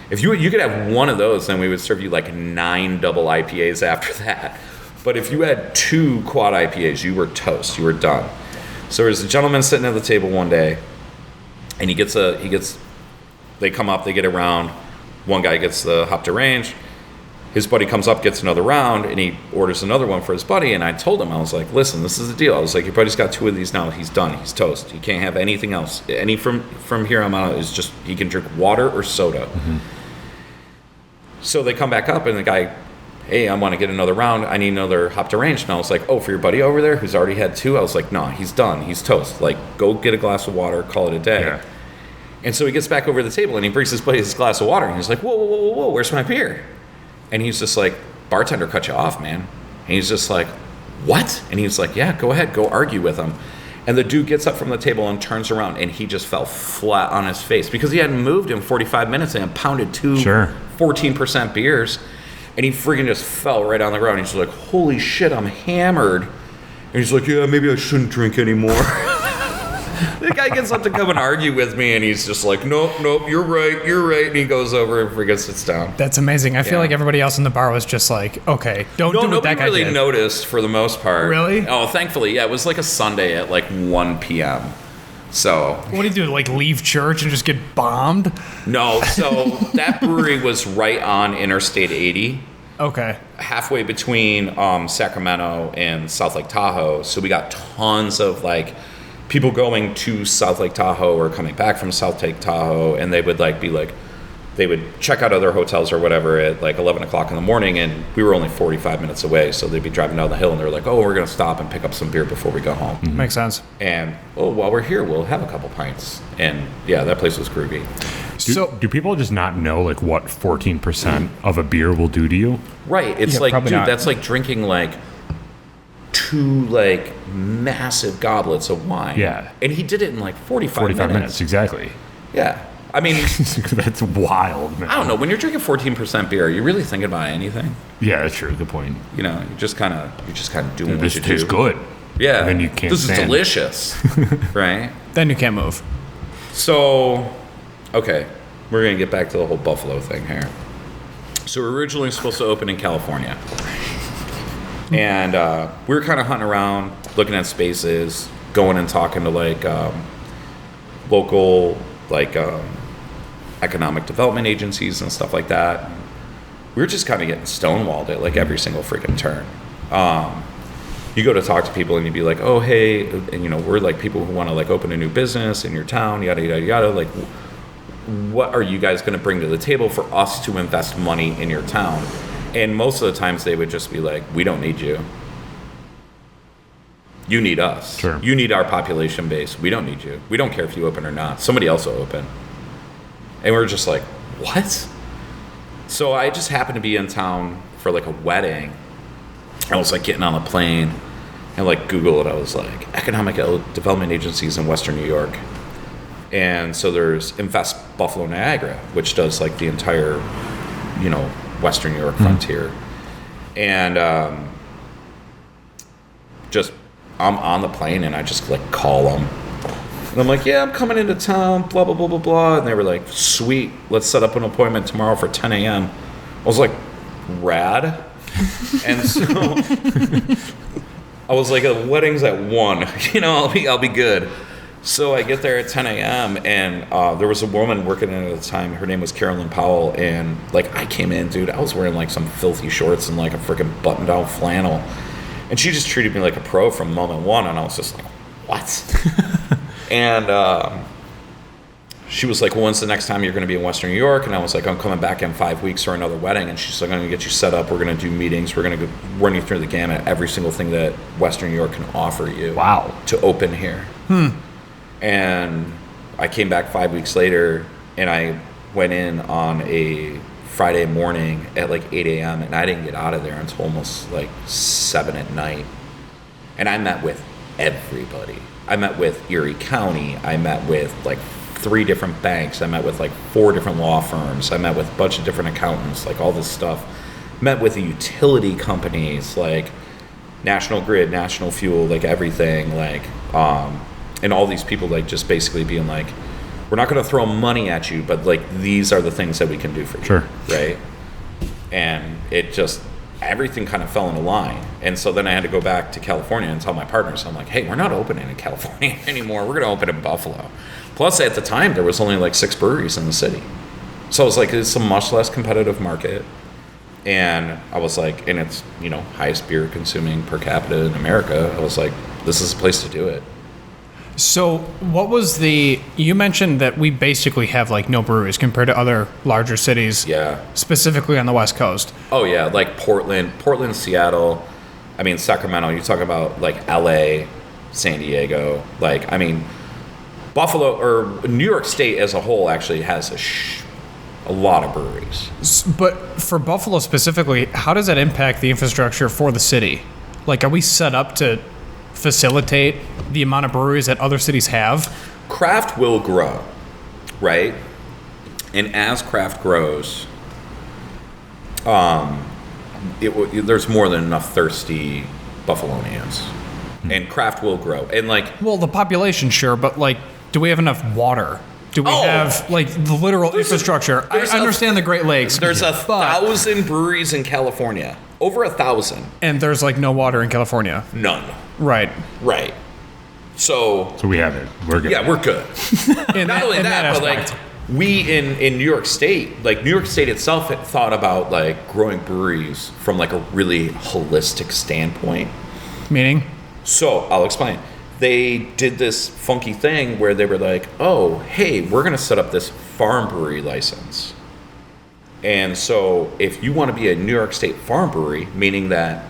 Speaker 4: If you could have one of those, then we would serve you like 9 double IPAs after that. But if you had 2 quad IPAs, you were toast. You were done. So there's a gentleman sitting at the table one day, and they come up, they get a round. One guy gets the hop to range. His buddy comes up, gets another round, and he orders another one for his buddy. And I told him, I was like, listen, this is the deal. I was like, your buddy's got 2 of these now. He's done. He's toast. He can't have anything else. Any from here on out is just, he can drink water or soda. Mm-hmm. So they come back up, and the guy, hey, I want to get another round. I need another hop to range. And I was like, oh, for your buddy over there who's already had 2? I was like, no, he's done. He's toast. Like, go get a glass of water, call it a day. Yeah. And so he gets back over to the table, and he brings his buddy his glass of water, and he's like, whoa, where's my beer? And he's just like, bartender cut you off, man. And he's just like, what? And he's like, yeah, go ahead, go argue with him. And the dude gets up from the table and turns around, and he just fell flat on his face because he hadn't moved in 45 minutes and pounded 2 14% beers. And he friggin' just fell right on the ground. He's like, holy shit, I'm hammered. And he's like, yeah, maybe I shouldn't drink anymore. The guy gets up to come and argue with me, and he's just like, nope, you're right. And he goes over and friggin' sits down.
Speaker 6: That's amazing. I feel like everybody else in the bar was just like, okay, don't do what that guy
Speaker 4: really
Speaker 6: did.
Speaker 4: Noticed for the most part.
Speaker 6: Really?
Speaker 4: Oh, thankfully, yeah. It was like a Sunday at like 1 p.m. So.
Speaker 6: What do you do, like leave church and just get bombed?
Speaker 4: No, so that brewery was right on Interstate 80.
Speaker 6: Okay.
Speaker 4: Halfway between Sacramento and South Lake Tahoe. So we got tons of like people going to South Lake Tahoe or coming back from South Lake Tahoe, and they would like be like, they would check out other hotels or whatever at like 11 o'clock in the morning, and we were only 45 minutes away, so they'd be driving down the hill, and they're like, oh, we're going to stop and pick up some beer before we go home.
Speaker 6: Mm-hmm. Makes sense.
Speaker 4: And, oh, while we're here, we'll have a couple pints. And yeah, that place was groovy.
Speaker 5: Do people just not know like what 14% of a beer will do to you?
Speaker 4: Right. It's like, dude, that's like drinking like 2 like massive goblets of wine.
Speaker 5: Yeah.
Speaker 4: And he did it in like 45 minutes.
Speaker 5: Exactly.
Speaker 4: Yeah. I mean,
Speaker 5: that's wild, man.
Speaker 4: I don't know. When you're drinking 14% beer, are you really thinking about anything?
Speaker 5: Yeah, that's true. Good point.
Speaker 4: You know, you're just kind of doing what you do.
Speaker 5: This tastes good.
Speaker 4: Yeah.
Speaker 5: And then you can't
Speaker 4: This is delicious. Right?
Speaker 6: Then you can't move.
Speaker 4: So, okay. We're going to get back to the whole Buffalo thing here. So we're originally supposed to open in California. And we were kind of hunting around, looking at spaces, going and talking to like local like economic development agencies and stuff like that. We were just kind of getting stonewalled at like every single freaking turn. You go to talk to people and you'd be like, oh, hey, and you know, we're like people who want to like open a new business in your town, yada, yada, yada. Like, what are you guys going to bring to the table for us to invest money in your town? And most of the times they would just be like, we don't need you. You need us.
Speaker 5: Sure.
Speaker 4: You need our population base. We don't need you. We don't care if you open or not. Somebody else will open. And we're just like, what? So I just happened to be in town for like a wedding. I was like getting on a plane and like Google it. I was like, economic development agencies in Western New York. And so there's Invest Buffalo Niagara, which does like the entire, you know, Western New York frontier. And just I'm on the plane and I just like call them. And I'm like, yeah, I'm coming into town, blah, blah, blah, blah, blah. And they were like, sweet, let's set up an appointment tomorrow for 10 a.m. I was like, rad. And so I was like, the wedding's at 1, you know, I'll be good. So I get there at 10 a.m. and there was a woman working in at the time. Her name was Carolyn Powell. And like I came in, dude, I was wearing like some filthy shorts and like a freaking button-down flannel. And she just treated me like a pro from moment one. And I was just like, what? And she was like, well, when's the next time you're going to be in Western New York? And I was like, I'm coming back in 5 weeks for another wedding. And she's like, I'm going to get you set up. We're going to do meetings. We're going to run you through the gamut, every single thing that Western New York can offer you.
Speaker 5: Wow.
Speaker 4: To open here. And I came back 5 weeks later, and I went in on a Friday morning at like 8 a.m. and I didn't get out of there until almost like 7 at night. And I met with everybody. I met with Erie County. I met with like 3 different banks. I met with like 4 different law firms. I met with a bunch of different accountants, like all this stuff. Met with the utility companies, like National Grid, National Fuel, like everything, like, and all these people like just basically being like, we're not going to throw money at you, but like these are the things that we can do for you.
Speaker 5: Sure.
Speaker 4: Right. And it just, everything kind of fell into line. And so then I had to go back to California and tell my partners, I'm like, hey, we're not opening in California anymore. We're going to open in Buffalo. Plus, at the time, there was only like 6 breweries in the city. So I was like, it's a much less competitive market. And I was like, and it's, you know, highest beer consuming per capita in America. I was like, this is a place to do it.
Speaker 6: So what was you mentioned that we basically have like no breweries compared to other larger cities.
Speaker 4: Yeah.
Speaker 6: Specifically on the West Coast.
Speaker 4: Oh yeah, like Portland, Seattle. I mean, Sacramento. You talk about like LA, San Diego. Like, I mean, Buffalo or New York State as a whole actually has a lot of breweries.
Speaker 6: But for Buffalo specifically, how does that impact the infrastructure for the city? Like, are we set up to facilitate the amount of breweries that other cities have?
Speaker 4: Craft will grow, right? And as craft grows, there's more than enough thirsty Buffalonians, and craft will grow. And like,
Speaker 6: Well, the population, sure, but like, do we have enough water? Do we have like the literal infrastructure? I understand the Great Lakes.
Speaker 4: There's 1,000 breweries in California, over 1,000.
Speaker 6: And there's like no water in California.
Speaker 4: None.
Speaker 6: Right.
Speaker 4: Right. So
Speaker 5: we have it. We're good.
Speaker 4: yeah, we're good.
Speaker 6: In
Speaker 4: Not only that, but like we in New York State, like New York State itself had thought about like growing breweries from like a really holistic standpoint.
Speaker 6: Meaning?
Speaker 4: So I'll explain. They did this funky thing where they were like, oh, hey, we're going to set up this farm brewery license. And so if you want to be a New York State farm brewery, meaning that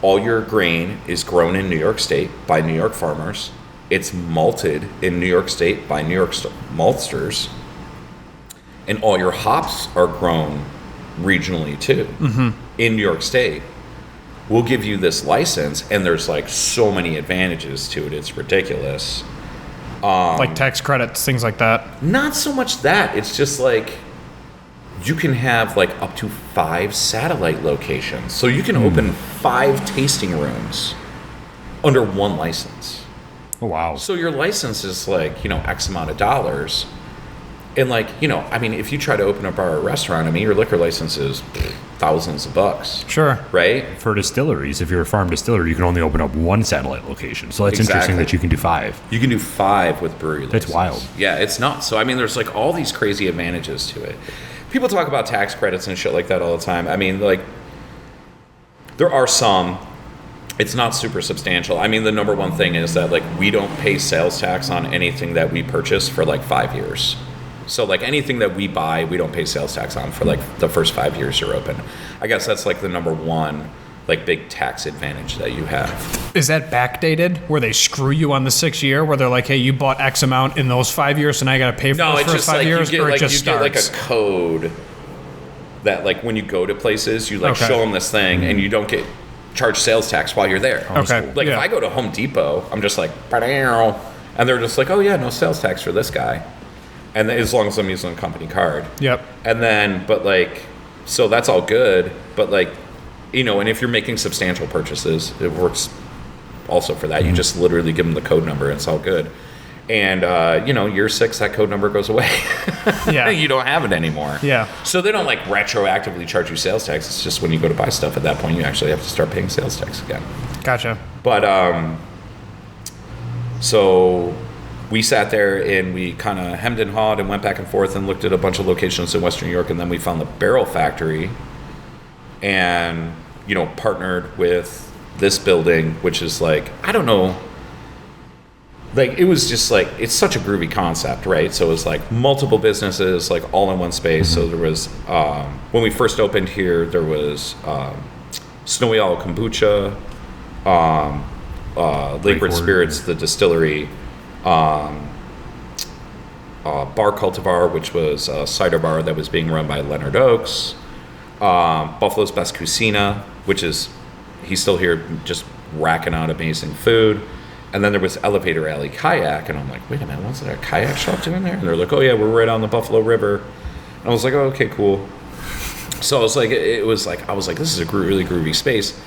Speaker 4: all your grain is grown in New York State by New York farmers, it's malted in New York State by New York maltsters, and all your hops are grown regionally too in New York State, we'll give you this license, and there's like so many advantages to it, it's ridiculous.
Speaker 6: Like tax credits, things like that.
Speaker 4: Not so much that, it's just like you can have like up to 5 satellite locations. So you can open 5 tasting rooms under one license.
Speaker 5: Oh, wow.
Speaker 4: So your license is like, you know, X amount of dollars. And like, you know, I mean, if you try to open a bar or restaurant, I mean, your liquor license is thousands of bucks.
Speaker 6: Sure.
Speaker 4: Right?
Speaker 5: For distilleries, if you're a farm distiller, you can only open up 1 satellite location. So that's interesting that you can do 5.
Speaker 4: You can do 5 with brewery license.
Speaker 5: That's wild.
Speaker 4: Yeah, it's nuts. So, I mean, there's like all these crazy advantages to it. People talk about tax credits and shit like that all the time. I mean, like, there are some. It's not super substantial. I mean, the number one thing is that, like, we don't pay sales tax on anything that we purchase for, like, 5 years. So, like, anything that we buy, we don't pay sales tax on for, like, the first 5 years you're open. I guess that's, like, the number one, like, big tax advantage that you have.
Speaker 6: Is that backdated, where they screw you on the 6th year, where they're like, hey, you bought X amount in those 5 years, so now you got to pay for those first 5 years, or it just starts?
Speaker 4: Get, like, a code that, like, when you go to places, you, like, show them this thing, and you don't get charged sales tax while you're there.
Speaker 6: Okay.
Speaker 4: Like, if I go to Home Depot, I'm just like, and they're just like, oh, yeah, no sales tax for this guy. And then, as long as I'm using a company card.
Speaker 6: Yep.
Speaker 4: And then, but, like, so that's all good, but, like, you know, and if you're making substantial purchases, it works also for that. You just literally give them the code number, and it's all good. And, you know, year 6, that code number goes away.
Speaker 6: Yeah.
Speaker 4: You don't have it anymore.
Speaker 6: Yeah.
Speaker 4: So they don't, like, retroactively charge you sales tax. It's just when you go to buy stuff at that point, you actually have to start paying sales tax again.
Speaker 6: Gotcha.
Speaker 4: But, so we sat there and we kind of hemmed and hawed and went back and forth and looked at a bunch of locations in Western New York, and then we found the Barrel Factory and, you know, partnered with this building, which is like, I don't know, like, it was just like, it's such a groovy concept, right? So it was like multiple businesses, like, all in one space. So there was, when we first opened here, there was Snowy Owl Kombucha, Lakewood Spirits, the distillery, Bar Cultivar, which was a cider bar that was being run by Leonard Oakes, Buffalo's Best Cucina, which is, he's still here just racking out amazing food. And then there was Elevator Alley Kayak, and I'm like, wait a minute, wasn't there a kayak shop doing there? And they're like, oh yeah, we're right on the Buffalo River. And I was like, oh, okay, cool. So I was like, I was like, this is a really groovy space.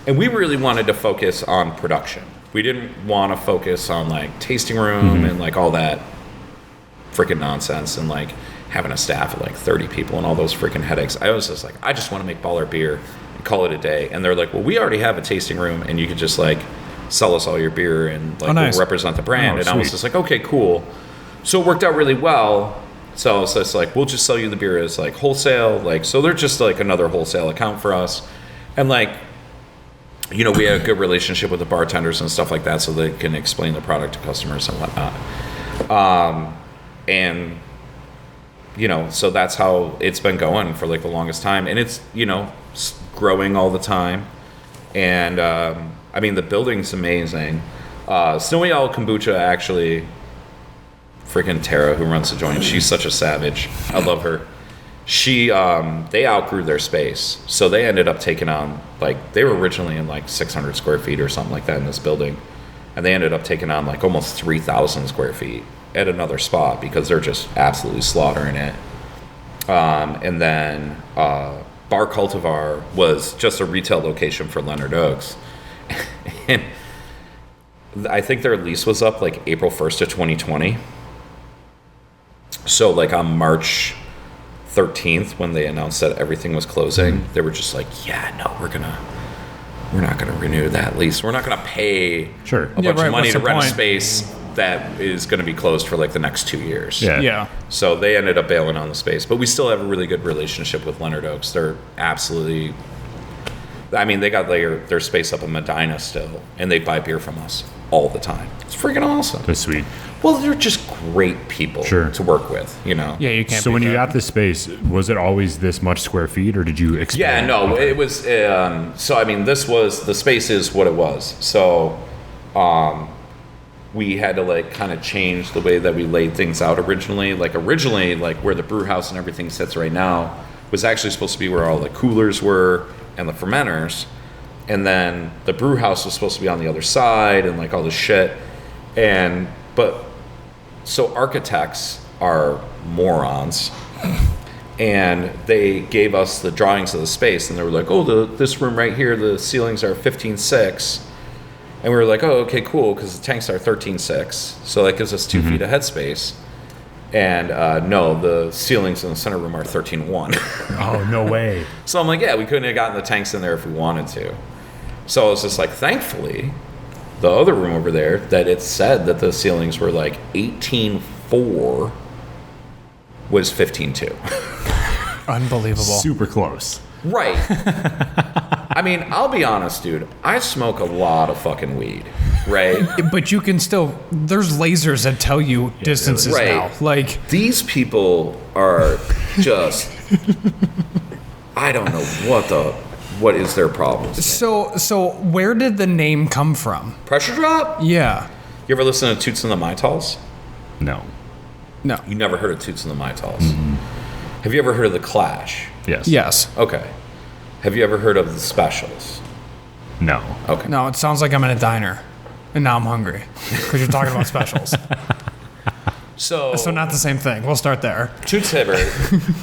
Speaker 4: And we really wanted to focus on production. We didn't want to focus on like tasting room and like all that freaking nonsense and like having a staff of like 30 people and all those freaking headaches. I was just like, I just want to make baller beer and call it a day. And they're like, well, we already have a tasting room and you could just like sell us all your beer and like
Speaker 6: nice.
Speaker 4: we'll represent the brand.
Speaker 5: Oh,
Speaker 4: and I was
Speaker 5: sweet.
Speaker 4: just like, okay, cool. So it worked out really well. So it's just like, we'll just sell you the beer as like wholesale. Like, so they're just like another wholesale account for us. And like, you know, we had a good relationship with the bartenders and stuff like that so they can explain the product to customers and whatnot. And, you know, so that's how it's been going for like the longest time. And it's, you know, growing all the time. And, I mean, the building's amazing. Snowy Owl Kombucha, actually, freaking Tara, who runs the joint, she's such a savage. I love her. They outgrew their space. So they ended up taking on, like, they were originally in like 600 square feet or something like that in this building. And they ended up taking on like almost 3,000 square feet at another spot because they're just absolutely slaughtering it. And then Bar Cultivar was just a retail location for Leonard Oaks. And I think their lease was up like April 1st of 2020. So like on March 13th, when they announced that everything was closing, they were just like, yeah, no, we're not gonna renew that lease. We're not gonna pay
Speaker 5: Sure.
Speaker 4: a bunch of money
Speaker 6: what's
Speaker 4: to
Speaker 6: the
Speaker 4: rent a
Speaker 6: point?
Speaker 4: space that is gonna be closed for like the next 2 years.
Speaker 5: Yeah.
Speaker 6: Yeah.
Speaker 4: So they ended up bailing on the space, but we still have a really good relationship with Leonard Oaks. They're absolutely, I mean, they got their space up in Medina still, and they buy beer from us all the time. It's freaking awesome.
Speaker 5: That's sweet.
Speaker 4: Well, they're just great people
Speaker 5: Sure.
Speaker 4: to work with, you know?
Speaker 6: Yeah, you can't.
Speaker 5: So
Speaker 6: beat
Speaker 5: when you
Speaker 6: that.
Speaker 5: got this space, was it always this much square feet, or did you expand?
Speaker 4: Yeah, no, it was, so I mean, the space is what it was. So, we had to like kind of change the way that we laid things out originally. Like where the Brewhouse and everything sits right now was actually supposed to be where all the coolers were and the fermenters. And then the Brewhouse was supposed to be on the other side and like all this shit. So architects are morons. And they gave us the drawings of the space and they were like, oh, this room right here, the ceilings are 15.6. And we were like, oh, okay, cool, because the tanks are 13.6. So that gives us 2 feet of headspace. And no, the ceilings in the center room are 13.1.
Speaker 5: Oh, no way.
Speaker 4: So I'm like, yeah, we couldn't have gotten the tanks in there if we wanted to. So it's just like, thankfully, the other room over there, that it said that the ceilings were like 18.4 was 15.2.
Speaker 6: Unbelievable.
Speaker 5: Super close.
Speaker 4: Right. I mean, I'll be honest, dude. I smoke a lot of fucking weed, right?
Speaker 6: But you can still. There's lasers that tell you distances
Speaker 4: Right.
Speaker 6: now. Like,
Speaker 4: These people are just, I don't know what is their problem.
Speaker 6: so where did the name come from?
Speaker 4: Pressure drop?
Speaker 6: Yeah.
Speaker 4: You ever listen to Toots and the Mytals?
Speaker 5: No.
Speaker 6: No.
Speaker 4: You never heard of Toots and the Mytals? Have you ever heard of The Clash?
Speaker 5: Yes.
Speaker 6: Yes.
Speaker 4: Okay. Have you ever heard of The Specials?
Speaker 5: No.
Speaker 4: Okay.
Speaker 6: No, it sounds like I'm in a diner, and now I'm hungry because you're talking about specials.
Speaker 4: So
Speaker 6: So not the same thing. We'll start there.
Speaker 4: Toots Hibbert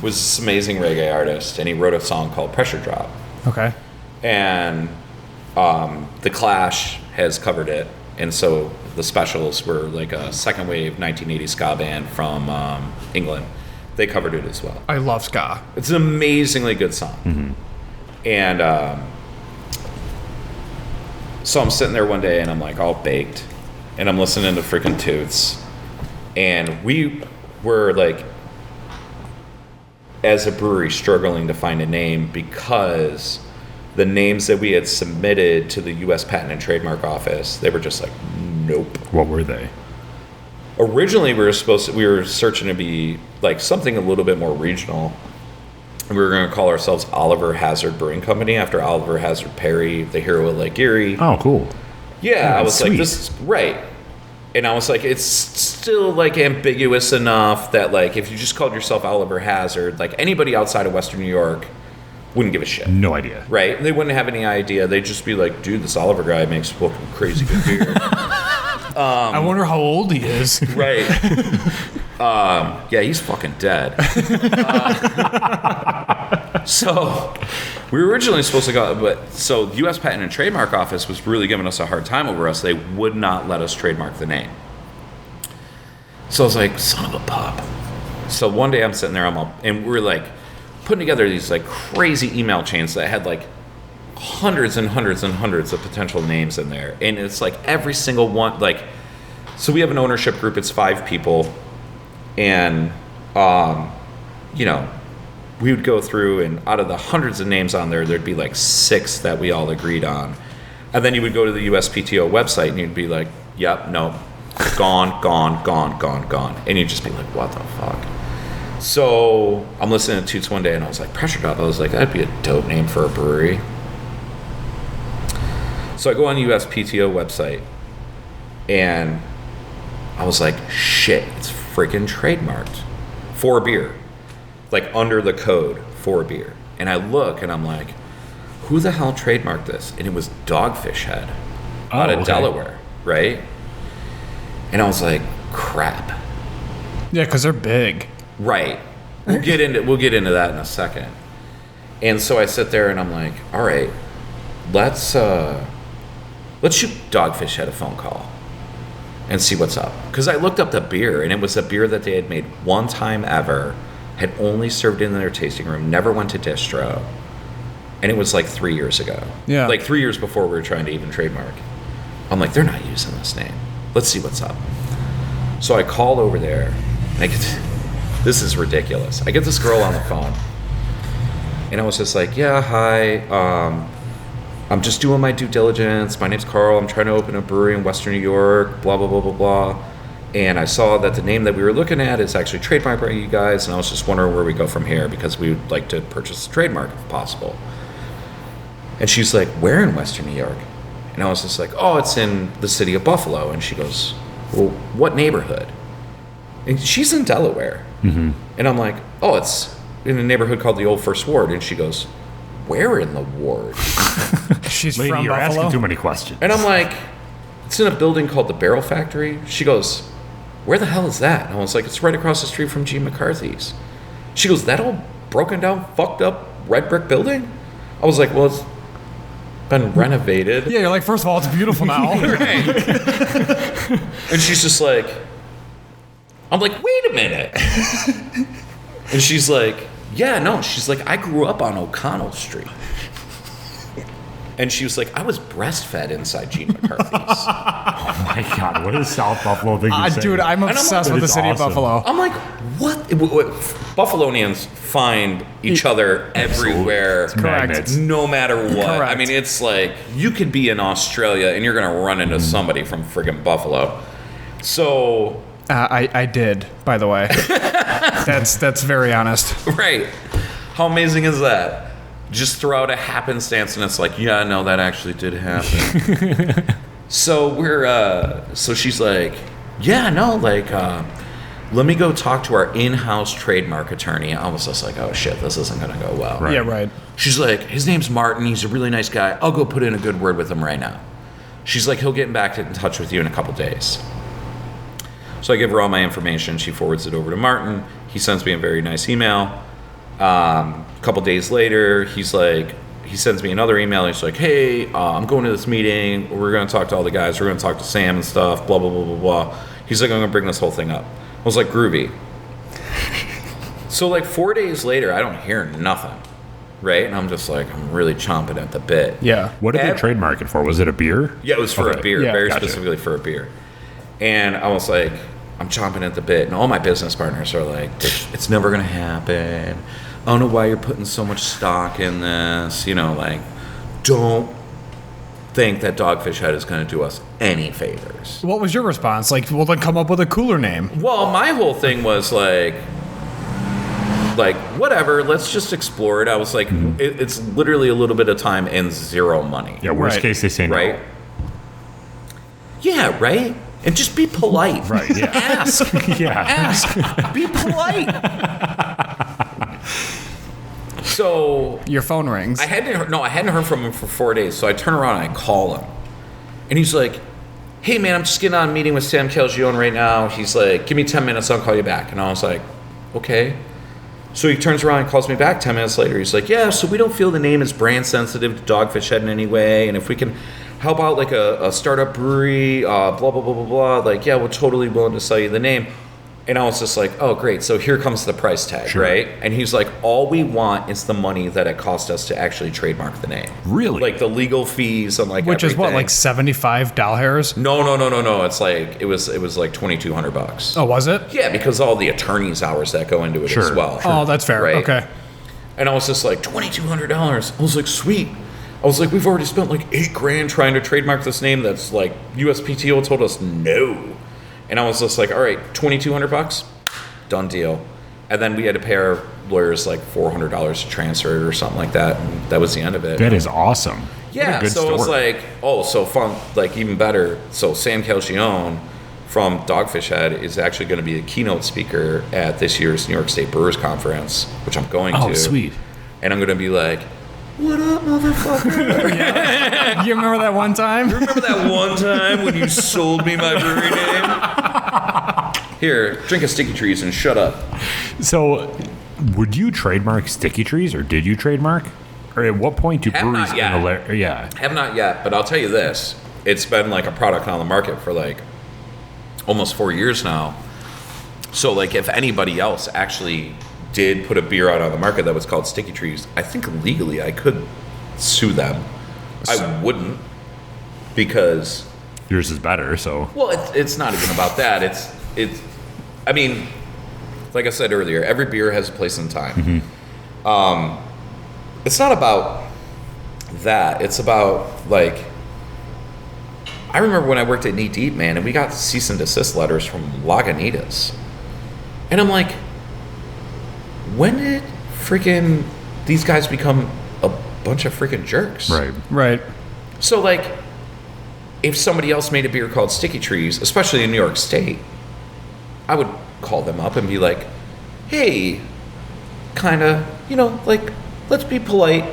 Speaker 4: was this amazing reggae artist, and he wrote a song called Pressure Drop.
Speaker 6: Okay.
Speaker 4: And The Clash has covered it, and so The Specials were like a second wave 1980s ska band from England. They covered it as well.
Speaker 6: I love ska.
Speaker 4: It's an amazingly good song. And so I'm sitting there one day and I'm like all baked, and I'm listening to freaking Toots, and we were like, as a brewery, struggling to find a name because the names that we had submitted to the U.S. Patent and Trademark Office, they were just like, nope.
Speaker 5: What were they?
Speaker 4: Originally, we were searching to be like something a little bit more regional. And we were going to call ourselves Oliver Hazard Brewing Company after Oliver Hazard Perry, the hero of Lake Erie.
Speaker 5: Oh, cool.
Speaker 4: Yeah, I was
Speaker 5: sweet.
Speaker 4: like, this is right. And I was like, it's still like ambiguous enough that like if you just called yourself Oliver Hazard, like anybody outside of Western New York wouldn't give a shit.
Speaker 5: No idea.
Speaker 4: Right? They wouldn't have any idea. They'd just be like, dude, this Oliver guy makes fucking crazy good beer.
Speaker 6: I wonder how old he is.
Speaker 4: Right. Yeah, he's fucking dead. So We were originally supposed to go, but so the U.S. Patent and Trademark Office was really giving us a hard time over us. They would not let us trademark the name. So I was like, son of a pup. So one day I'm sitting there, and we're like putting together these like crazy email chains that had like hundreds and hundreds and hundreds of potential names in there. And it's like every single one, like, so we have an ownership group, it's 5 people. And, you know, we would go through, and out of the hundreds of names on there, there'd be like 6 that we all agreed on. And then you would go to the USPTO website and you'd be like, yep, no, gone, gone, gone, gone, gone. And you'd just be like, what the fuck? So I'm listening to Toots one day and I was like, Pressure Drop. I was like, that'd be a dope name for a brewery. So I go on the USPTO website and I was like, shit, it's freaking trademarked for beer. Like under the code for beer. And I look and I'm like, who the hell trademarked this? And it was Dogfish Head out of Delaware, right? And I was like, crap.
Speaker 6: Yeah, because they're big.
Speaker 4: Right. We'll get into that in a second. And so I sit there and I'm like, all right, let's shoot Dogfish Head a phone call and see what's up. Because I looked up the beer, and it was a beer that they had made one time ever, had only served in their tasting room, never went to distro, and it was like 3 years ago.
Speaker 6: Yeah.
Speaker 4: Like 3 years before we were trying to even trademark. I'm like, they're not using this name. Let's see what's up. So I called over there, and this is ridiculous. I get this girl on the phone, and I was just like, yeah, hi, I'm just doing my due diligence. My name's Carl. I'm trying to open a brewery in Western New York, blah, blah, blah, blah, blah. And I saw that the name that we were looking at is actually trademarked by you guys, and I was just wondering where we go from here because we would like to purchase a trademark if possible. And she's like, where in Western New York? And I was just like, oh, it's in the city of Buffalo. And she goes, well, what neighborhood? And she's in Delaware. Mm-hmm. And I'm like, oh, it's in a neighborhood called the Old First Ward. And she goes, where in the ward?
Speaker 6: She's
Speaker 5: Lady,
Speaker 6: from
Speaker 5: you're
Speaker 6: Buffalo.
Speaker 5: asking too many questions.
Speaker 4: And I'm like, it's in a building called the Barrel Factory. She goes, where the hell is that? And I was like, it's right across the street from G. McCarthy's. She goes, that old broken down, fucked up red brick building? I was like, well, it's been renovated.
Speaker 6: Yeah, you're like, first of all, it's beautiful now.
Speaker 4: Right. And she's just like, I'm like, wait a minute. And she's like, yeah, no. She's like, I grew up on O'Connell Street. And she was like, I was breastfed inside Gene McCarthy's.
Speaker 5: Oh my God, what is South Buffalo thing you say?
Speaker 6: Dude, I'm obsessed with the city of Buffalo.
Speaker 4: I'm like, what? Buffalonians find each other everywhere,
Speaker 5: Magnets.
Speaker 4: no matter what.
Speaker 6: Correct.
Speaker 4: I mean, it's like, you could be in Australia and you're going to run into somebody from friggin' Buffalo. So...
Speaker 6: I did, by the way. That's very honest.
Speaker 4: Right. How amazing is that? Just throw out a happenstance and it's like, yeah, no, that actually did happen. So she's like, yeah, no, like, let me go talk to our in-house trademark attorney. I was just like, oh shit, this isn't gonna go well.
Speaker 5: Right.
Speaker 6: Yeah, right.
Speaker 4: She's like, his name's Martin, he's a really nice guy. I'll go put in a good word with him right now. She's like, he'll get back in touch with you in a couple days. So I give her all my information. She forwards it over to Martin. He sends me a very nice email. A couple days later, he sends me another email. He's like, hey, I'm going to this meeting. We're going to talk to all the guys. We're going to talk to Sam and stuff, blah, blah, blah, blah, blah. He's like, I'm going to bring this whole thing up. I was like, groovy. So like 4 days later, I don't hear nothing, right? And I'm just like, I'm really chomping at the bit.
Speaker 6: Yeah.
Speaker 5: What did they trademark it for? Was it a beer?
Speaker 4: Yeah, it was for a beer,
Speaker 6: Yeah,
Speaker 4: very
Speaker 5: gotcha.
Speaker 4: specifically for a beer. And I was like, I'm chomping at the bit. And all my business partners are like, it's never going to happen. I don't know why you're putting so much stock in this. You know, like, don't think that Dogfish Head is going to do us any favors.
Speaker 6: What was your response? Like, well, then come up with a cooler name.
Speaker 4: Well, my whole thing was like whatever, let's just explore it. I was like, it's literally a little bit of time and zero money.
Speaker 5: Yeah, worst
Speaker 6: Right.
Speaker 5: case they say no.
Speaker 4: Right? Yeah, right? And just be polite.
Speaker 5: Right, yeah.
Speaker 4: Ask.
Speaker 5: Yeah.
Speaker 4: Ask. Be polite. So
Speaker 6: Your phone rings.
Speaker 4: I hadn't heard from him for 4 days. So I turn around and I call him. And he's like, hey man, I'm just getting on a meeting with Sam Calgione right now. He's like, give me 10 minutes, I'll call you back. And I was like, okay. So he turns around and calls me back 10 minutes later. He's like, yeah, so we don't feel the name is brand sensitive to Dogfish Head in any way. And if we can help out like a startup brewery, blah, blah, blah, blah, blah. Like, yeah, we're totally willing to sell you the name. And I was just like, oh, great. So here comes the price tag, right? And he's like, all we want is the money that it cost us to actually trademark the name.
Speaker 5: Really?
Speaker 4: Like the legal fees and like
Speaker 6: Which
Speaker 4: everything.
Speaker 6: is what, like $75?
Speaker 4: No. It's like, it was like $2,200.
Speaker 6: Oh, was it?
Speaker 4: Yeah, because all the attorney's hours that go into it as well.
Speaker 6: Oh, that's fair.
Speaker 4: Right?
Speaker 6: Okay.
Speaker 4: And I was just like, $2,200. I was like, sweet. I was like, we've already spent like $8,000 trying to trademark this name that's like USPTO told us no. And I was just like, all right, $2,200, done deal. And then we had to pay our lawyers like $400 to transfer it or something like that. And that was the end of it.
Speaker 5: That is awesome.
Speaker 4: Yeah,
Speaker 5: What a good
Speaker 4: so it was
Speaker 5: story.
Speaker 4: like, oh, so fun, like even better. So Sam Calcione from Dogfish Head is actually going to be a keynote speaker at this year's New York State Brewers Conference, which I'm going to.
Speaker 5: Oh, sweet.
Speaker 4: And I'm going to be like, what up, motherfucker?
Speaker 6: You remember that one time?
Speaker 4: Remember that one time when you sold me my brewery name? Here, drink a Sticky Trees and shut up.
Speaker 5: So, would you trademark Sticky Trees, or did you trademark? Or at what point do
Speaker 4: Have
Speaker 5: breweries
Speaker 4: not yet.
Speaker 5: yeah.
Speaker 4: Have not yet, but I'll tell you this. It's been like a product on the market for like almost 4 years now. So like if anybody else actually did put a beer out on the market that was called Sticky Trees, I think legally I could sue them. I wouldn't, because
Speaker 5: Yours is better, so.
Speaker 4: well, it's not even about that. It's I mean, like I said earlier, every beer has a place and time. It's not about that. It's about like, I remember when I worked at Knee Deep, man, and we got cease and desist letters from Lagunitas. And I'm like, when did freaking these guys become a bunch of freaking jerks?
Speaker 5: Right.
Speaker 6: Right.
Speaker 4: So like, if somebody else made a beer called Sticky Trees, especially in New York State, I would call them up and be like, hey, kind of, like, let's be polite.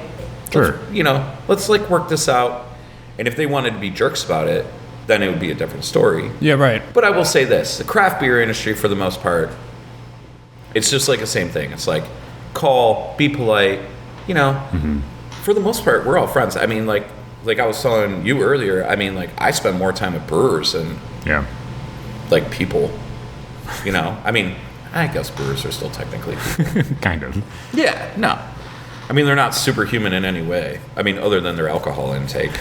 Speaker 5: Sure.
Speaker 4: Let's like work this out. And if they wanted to be jerks about it, then it would be a different story.
Speaker 6: Yeah, right.
Speaker 4: But I will say this, the craft beer industry, for the most part, it's just like the same thing. It's like, call, be polite, For the most part, we're all friends. I mean, like I was telling you earlier, I mean, like, I spend more time with brewers than,
Speaker 5: Yeah.
Speaker 4: like, people, I mean, I guess brewers are still technically people.
Speaker 5: Kind of.
Speaker 4: Yeah, no. I mean, they're not superhuman in any way. I mean, other than their alcohol intake.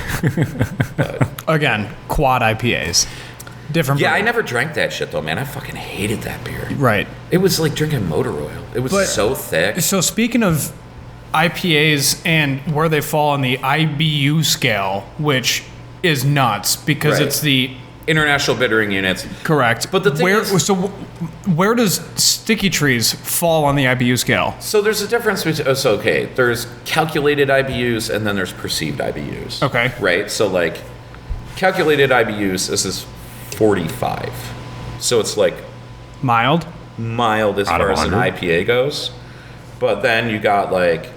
Speaker 6: Again, quad IPAs. Different.
Speaker 4: Yeah, I
Speaker 6: breed.
Speaker 4: never drank that shit, though, man. I fucking hated that beer.
Speaker 6: Right.
Speaker 4: It was like drinking motor oil. It was
Speaker 6: But-
Speaker 4: so thick.
Speaker 6: So speaking of IPAs and where they fall on the IBU scale, which is nuts because
Speaker 4: Right.
Speaker 6: it's the
Speaker 4: International bittering units.
Speaker 6: correct.
Speaker 4: But the thing is-
Speaker 6: where does Sticky Trees fall on the IBU scale?
Speaker 4: So there's a difference between, okay, there's calculated IBUs and then there's perceived IBUs.
Speaker 6: Okay.
Speaker 4: Right? So like, calculated IBUs, this is 45. So it's like
Speaker 6: Mild.
Speaker 4: mild as
Speaker 5: Out
Speaker 4: far
Speaker 5: of
Speaker 4: as an
Speaker 5: 100?
Speaker 4: IPA goes. But then you got like,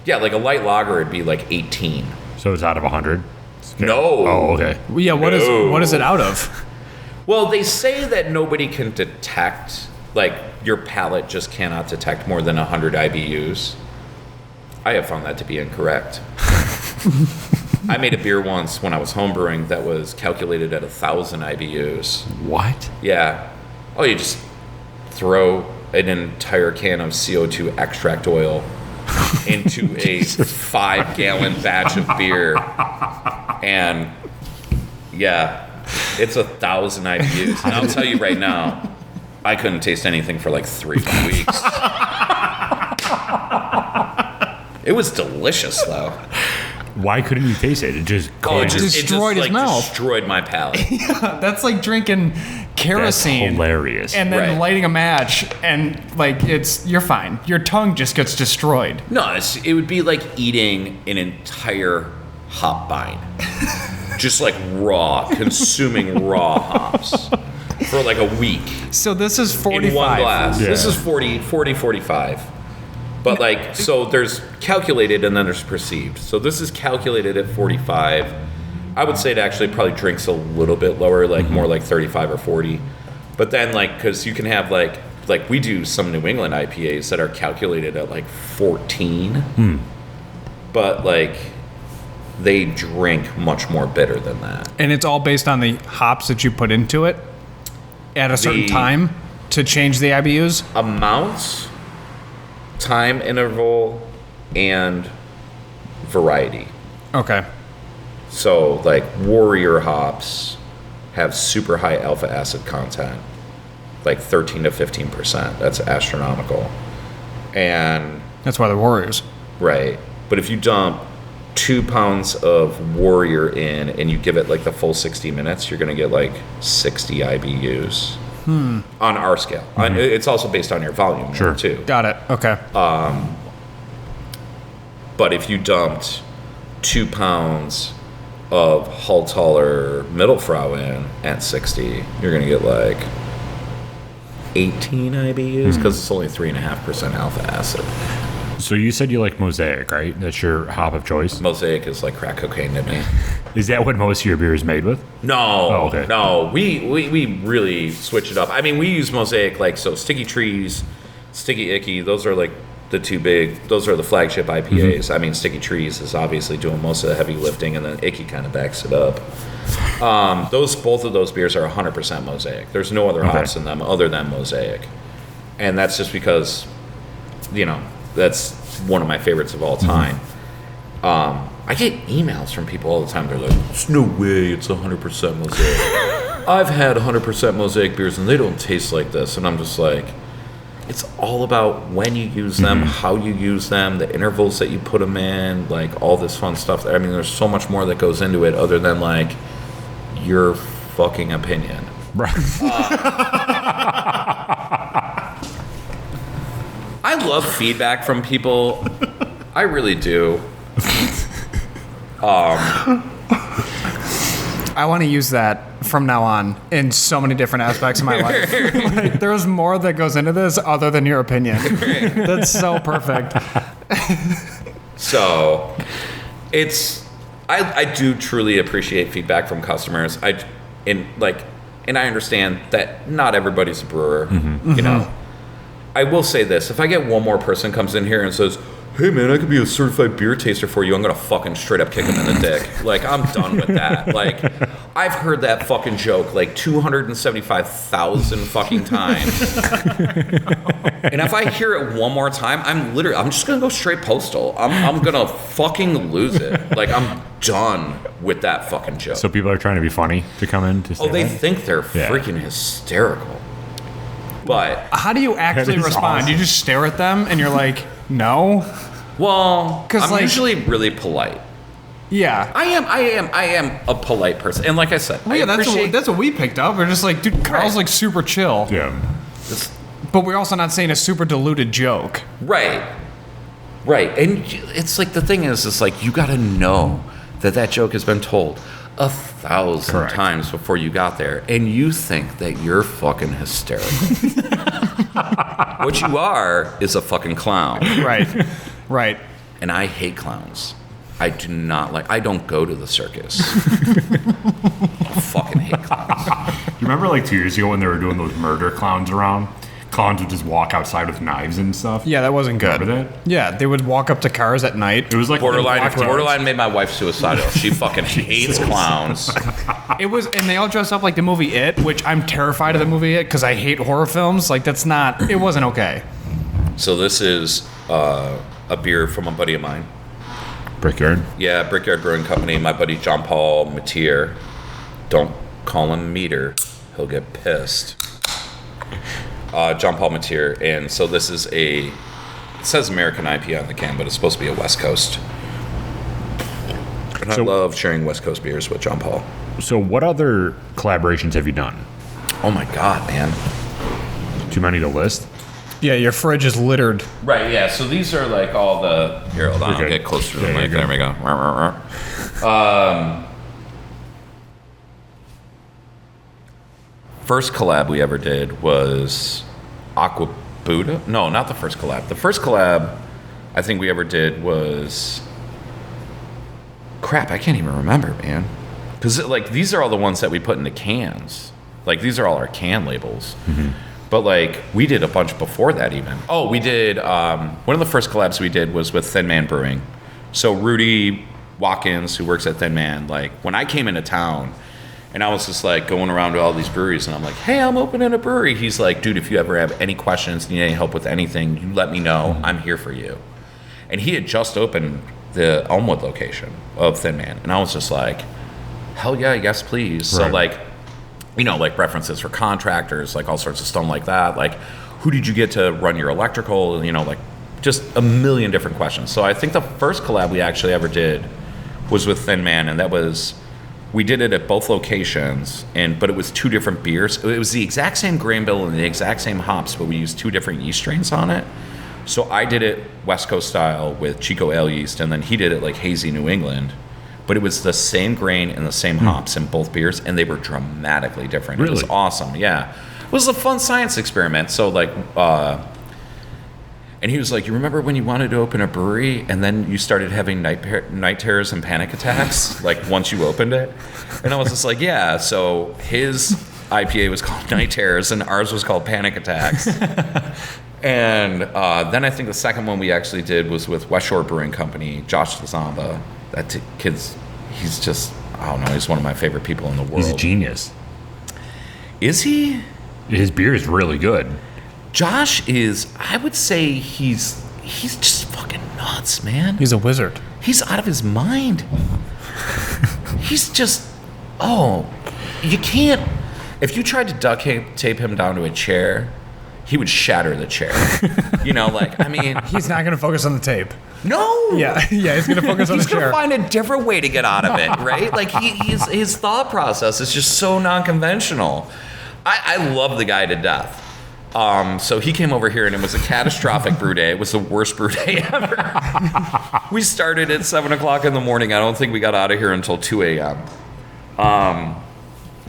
Speaker 4: yeah, like a light lager would be like 18.
Speaker 5: So it's out of 100?
Speaker 4: No.
Speaker 5: Oh, okay.
Speaker 6: Well, yeah. What is it out of?
Speaker 4: Well, they say that nobody can detect, like, your palate just cannot detect more than 100 IBUs. I have found that to be incorrect. I made a beer once when I was homebrewing that was calculated at 1,000 IBUs.
Speaker 5: What?
Speaker 4: Yeah. Oh, you just throw an entire can of CO2 extract oil into a 5-gallon batch of beer. And yeah, it's 1,000 IBUs. And I'll tell you right now, I couldn't taste anything for like 3 weeks. It was delicious though.
Speaker 5: Why couldn't you taste it? It just
Speaker 6: Destroyed his mouth.
Speaker 4: Destroyed my palate.
Speaker 6: That's like drinking
Speaker 5: That's
Speaker 6: kerosene
Speaker 5: hilarious.
Speaker 6: and then
Speaker 4: Right.
Speaker 6: lighting a match, and like you're fine. Your tongue just gets destroyed.
Speaker 4: No, it would be like eating an entire hop vine. Just like raw, consuming raw hops for like a week
Speaker 6: So this is 45.
Speaker 4: in one glass.
Speaker 5: Yeah.
Speaker 4: This is 40, 45. But like, so there's calculated and then there's perceived. So this is calculated at 45. I would say it actually probably drinks a little bit lower, like more like 35 or 40. But then like, because you can have like like we do some New England IPAs that are calculated at like 14, but like they drink much more bitter than that.
Speaker 6: And it's all based on the hops that you put into it at a certain time to change the IBUs?
Speaker 4: Amounts, time interval, and variety.
Speaker 6: Okay.
Speaker 4: So like Warrior hops have super high alpha acid content, like 13 to 15%. That's astronomical. And
Speaker 6: That's why they're Warriors.
Speaker 4: right, but if you dump 2 pounds of Warrior in and you give it like the full 60 minutes, you're gonna get like 60 IBUs on our scale. It's also based on your volume
Speaker 5: Sure.
Speaker 4: too.
Speaker 6: Got it. Okay.
Speaker 4: But if you dumped 2 pounds of Hulltaler Mittelfrau in at 60, you're going to get like 18 IBUs because it's only 3.5% alpha acid.
Speaker 5: So you said you like Mosaic, right? That's your hop of choice.
Speaker 4: Mosaic is like crack cocaine to me.
Speaker 5: Is that what most of your beer is made with?
Speaker 4: No,
Speaker 5: okay.
Speaker 4: no, we really switch it up. I mean, we use Mosaic like so. Sticky Trees, Sticky Icky, those are like the two big. Those are the flagship IPAs. I mean, Sticky Trees is obviously doing most of the heavy lifting, and then Icky kind of backs it up. Both of those beers are 100% Mosaic. There's no other hops in them other than Mosaic, and that's just because, that's one of my favorites of all time. I get emails from people all the time. They're like, "There's no way it's 100% Mosaic. I've had 100% Mosaic beers and they don't taste like this." And I'm just like, it's all about when you use them, how you use them, the intervals that you put them in, like all this fun stuff. I mean, there's so much more that goes into it other than like your fucking opinion.
Speaker 5: Right.
Speaker 4: I love feedback from people. I really do.
Speaker 6: I want to use that from now on in so many different aspects of my life. Like, there's more that goes into this other than your opinion. That's so perfect.
Speaker 4: So, I do truly appreciate feedback from customers. And I understand that not everybody's a brewer. You know, I will say this: if I get one more person comes in here and says, "Hey man, I could be a certified beer taster for you," I'm gonna fucking straight up kick him in the dick. Like, I'm done with that. Like, I've heard that fucking joke like 275,000 fucking times. And if I hear it one more time, I'm just gonna go straight postal. I'm gonna fucking lose it. Like, I'm done with that fucking joke.
Speaker 5: So people are trying to be funny to come in to say
Speaker 4: They
Speaker 5: that?
Speaker 4: think they're
Speaker 5: Yeah.
Speaker 4: freaking hysterical. But
Speaker 6: How do you actually
Speaker 5: That is
Speaker 6: respond?
Speaker 5: awesome.
Speaker 6: You just stare at them and you're like, no?
Speaker 4: well,
Speaker 6: 'Cause,
Speaker 4: I'm
Speaker 6: like-
Speaker 4: usually really polite.
Speaker 6: Yeah.
Speaker 4: I am a polite person, and like I said,
Speaker 6: Well, yeah, that's what we picked up. We're just like, dude, Carl's
Speaker 4: Right.
Speaker 6: like super chill.
Speaker 5: Yeah.
Speaker 6: But we're also not saying a super diluted joke.
Speaker 4: right, and it's like the thing is like you got to know that joke has been told 1,000
Speaker 5: Correct.
Speaker 4: times before you got there, and you think that you're fucking hysterical. What you are is a fucking clown,
Speaker 6: Right. Right.
Speaker 4: and I hate clowns. I do not like. I don't go to the circus. I fucking hate clowns.
Speaker 5: You remember like 2 years ago when they were doing those murder clowns around? Clowns would just walk outside with knives and stuff.
Speaker 6: Yeah, that wasn't good.
Speaker 5: Remember that?
Speaker 6: Yeah, they would walk up to cars at night.
Speaker 5: It was like
Speaker 4: Borderline made my wife suicidal. She fucking hates clowns.
Speaker 6: It was, and they all dressed up like the movie It, which I'm terrified of the movie It because I hate horror films. Like, it wasn't okay.
Speaker 4: So this is a beer from a buddy of mine.
Speaker 5: Brickyard.
Speaker 4: Yeah, Brickyard Brewing Company. My buddy John Paul Matier. Don't call him Meter. He'll get pissed. John Paul Matier. And so this is it says American IPA on the can, but it's supposed to be a West Coast. And I
Speaker 5: So-
Speaker 4: love sharing West Coast beers with John Paul.
Speaker 5: So what other collaborations have you done?
Speaker 4: Oh my God, man.
Speaker 5: Too many to list?
Speaker 6: Yeah, your fridge is littered.
Speaker 4: Right, yeah. So these are like all the. Here, hold on. I'll
Speaker 5: Okay.
Speaker 4: get closer to the
Speaker 5: There you
Speaker 4: mic.
Speaker 5: go.
Speaker 4: There we go. First collab we ever did was Aqua Buddha. No, not the first collab. The first collab I think we ever did was. Crap, I can't even remember, man. Because like these are all the ones that we put into cans. Like these are all our can labels. But like we did a bunch before that even. Oh, we did one of the first collabs we did was with Thin Man Brewing. So Rudy Watkins, who works at Thin Man, like when I came into town and I was just like going around to all these breweries and I'm like, hey, I'm opening a brewery. He's like, dude, if you ever have any questions, need any help with anything, you let me know. I'm here for you. And he had just opened the Elmwood location of Thin Man. And I was just like, hell yeah, yes, please.
Speaker 5: Right.
Speaker 4: So like, you know, like references for contractors, like all sorts of stuff like that. Like, who did you get to run your electrical? You know, like just a million different questions. So I think the first collab we actually ever did was with Thin Man, and that was, we did it at both locations, but it was 2 different beers. It was the exact same grain bill and the exact same hops, but we used 2 different yeast strains on it. So I did it West Coast style with Chico Ale yeast, and then he did it like hazy New England. But it was the same grain and the same hops in both beers, and they were dramatically different.
Speaker 5: Really?
Speaker 4: It was awesome, yeah. It was a fun science experiment. So like, and he was like, you remember when you wanted to open a brewery and then you started having night terrors and panic attacks, like once you opened it? And I was just like, yeah. So his IPA was called Night Terrors and ours was called Panic Attacks. And then I think the second one we actually did was with West Shore Brewing Company, Josh Lazamba. That kid's, he's just, I don't know, he's one of my favorite people in the world.
Speaker 5: He's a genius.
Speaker 4: Is he?
Speaker 5: His beer is really good.
Speaker 4: Josh is, I would say he's just fucking nuts, man.
Speaker 6: He's a wizard.
Speaker 4: He's out of his mind. He's just, you can't, if you tried to duct tape him down to a chair, he would shatter the chair. You know, like, I mean.
Speaker 6: He's not going to focus on the tape.
Speaker 4: No.
Speaker 6: Yeah, he's going to focus on the
Speaker 4: He's going
Speaker 6: chair.
Speaker 4: to find a different way to get out of it, right? Like, his thought process is just so non-conventional. I love the guy to death. So he came over here and it was a catastrophic brew day. It was the worst brew day ever. We started at 7 o'clock in the morning. I don't think we got out of here until 2 a.m.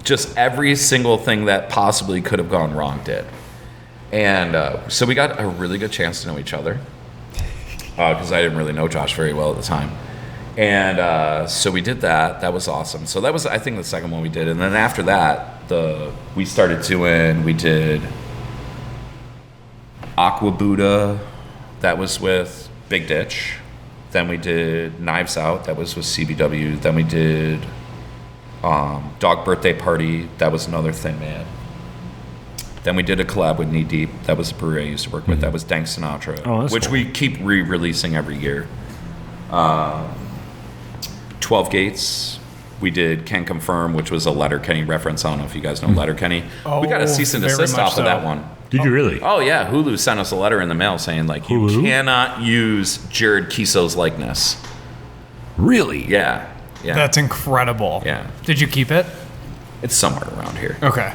Speaker 4: Just every single thing that possibly could have gone wrong did. And so we got a really good chance to know each other because I didn't really know Josh very well at the time. And so we did that. That was awesome. So that was, I think, the second one we did. And then after that, we did Aqua Buddha. That was with Big Ditch. Then we did Knives Out. That was with CBW. Then we did Dog Birthday Party. That was another Thin Man. Then we did a collab with Knee Deep. That was a brewery I used to work with. That was Dank Sinatra,
Speaker 5: Oh, that's
Speaker 4: which
Speaker 5: cool.
Speaker 4: we keep re-releasing every year. 12 Gates. We did Can Confirm, which was a Letterkenny reference. I don't know if you guys know Letterkenny. We got a cease and
Speaker 6: very
Speaker 4: desist
Speaker 6: much
Speaker 4: off
Speaker 6: so.
Speaker 4: of that one.
Speaker 5: Did you really?
Speaker 4: Oh yeah, Hulu sent us a letter in the mail saying like you
Speaker 5: Hulu?
Speaker 4: cannot use Jared Kiso's likeness.
Speaker 5: Really?
Speaker 4: Yeah.
Speaker 6: That's incredible.
Speaker 4: Yeah.
Speaker 6: Did you keep it?
Speaker 4: It's somewhere around here.
Speaker 6: Okay.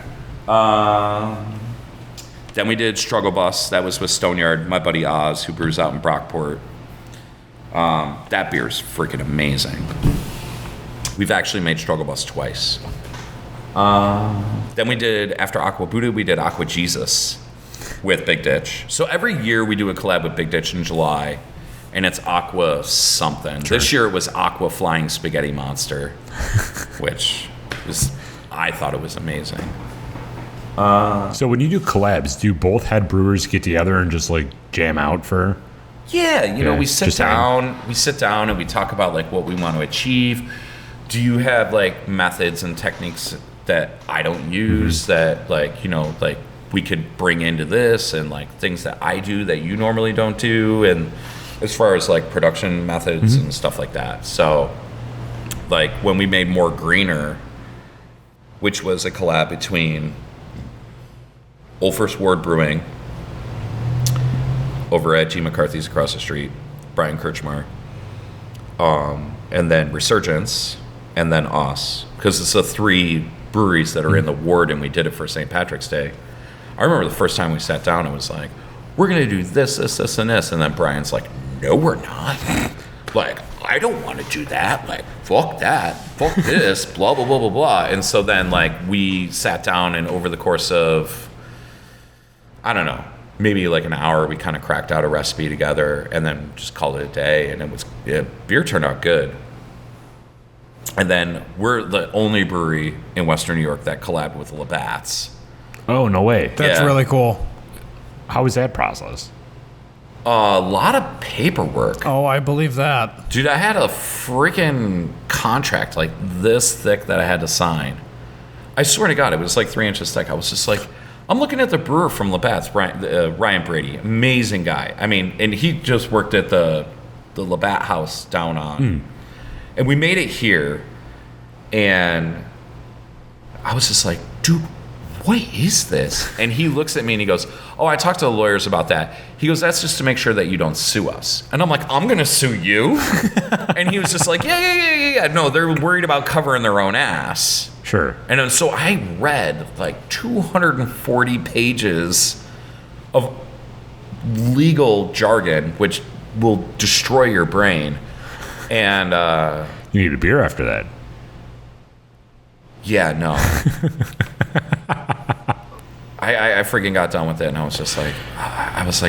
Speaker 4: Then we did Struggle Bus. That was with Stoneyard, my buddy Oz, who brews out in Brockport. That beer's freaking amazing. We've actually made Struggle Bus twice. Then we did, after Aqua Buddha, we did Aqua Jesus with Big Ditch. So every year we do a collab with Big Ditch in July, and it's Aqua something. Sure. This year it was Aqua Flying Spaghetti Monster, which was, I thought it was amazing.
Speaker 5: So when you do collabs, do you both head brewers get together and just like jam out for?
Speaker 4: Yeah, you know,
Speaker 5: Yeah,
Speaker 4: we sit
Speaker 5: just hang.
Speaker 4: down and we talk about like what we want to achieve. Do you have like methods and techniques that I don't use that like, you know, like we could bring into this, and like things that I do that you normally don't do, and as far as like production methods and stuff like that. So like when we made More Greener, which was a collab between Old First Ward Brewing over at G. McCarthy's across the street, Brian Kirchmar, and then Resurgence, and then us, because it's the 3 breweries that are in the ward, and we did it for St. Patrick's Day. I remember the first time we sat down, it was like, we're going to do this, this, this, and this, and then Brian's like, no, we're not. Like, I don't want to do that. Like, fuck that. Fuck this, blah, blah, blah, blah, blah. And so then, like, we sat down, and over the course of, I don't know, maybe like an hour, we kind of cracked out a recipe together and then just called it a day. And beer turned out good. And then we're the only brewery in Western New York that collabed with Labatt's.
Speaker 5: Oh, no way.
Speaker 6: That's
Speaker 2: Yeah.
Speaker 6: really cool.
Speaker 5: How was that process?
Speaker 4: A lot of paperwork.
Speaker 6: Oh, I believe that.
Speaker 4: Dude, I had a freaking contract like this thick that I had to sign. I swear to God, it was like 3 inches thick. I was just like, I'm looking at the brewer from Labatt's, Ryan Brady. Amazing guy. I mean, and he just worked at the Labatt house down on. And we made it here. And I was just like, dude, what is this? And he looks at me and he goes, oh, I talked to the lawyers about that. He goes, that's just to make sure that you don't sue us. And I'm like, I'm going to sue you? And he was just like, yeah. No, they're worried about covering their own ass.
Speaker 5: Sure.
Speaker 4: And then, so I read like 240 pages of legal jargon, which will destroy your brain. And
Speaker 5: You need a beer after that.
Speaker 4: yeah, no. I freaking got done with it, and I was just like, I was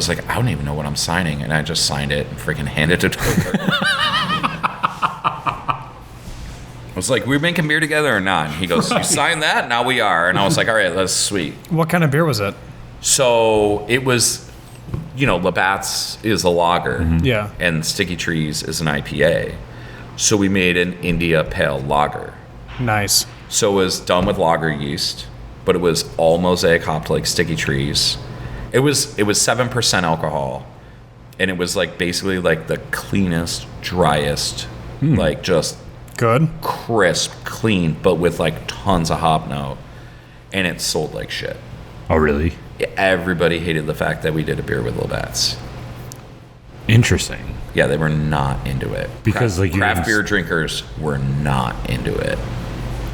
Speaker 4: like, I don't even know what I'm signing, and I just signed it and freaking handed it to her. I was like, we're making beer together or not? And he goes, you signed that? Now we are. And I was like, all right, that's sweet.
Speaker 6: What kind of beer was it?
Speaker 4: So it was, Labatt's is a lager.
Speaker 6: Yeah.
Speaker 4: And Sticky Trees is an IPA. So we made an India Pale Lager.
Speaker 6: Nice.
Speaker 4: So it was done with lager yeast, but it was all mosaic hopped like Sticky Trees. It was 7% alcohol, and it was like basically like the cleanest, driest, like just
Speaker 6: Good.
Speaker 4: crisp, clean, but with like tons of hop note, and it sold like shit.
Speaker 5: Oh, really?
Speaker 4: Everybody hated the fact that we did a beer with Labatt's.
Speaker 5: Interesting.
Speaker 4: Yeah, they were not into it.
Speaker 5: Because, like, you
Speaker 4: craft
Speaker 5: didn't-
Speaker 4: beer drinkers were not into it.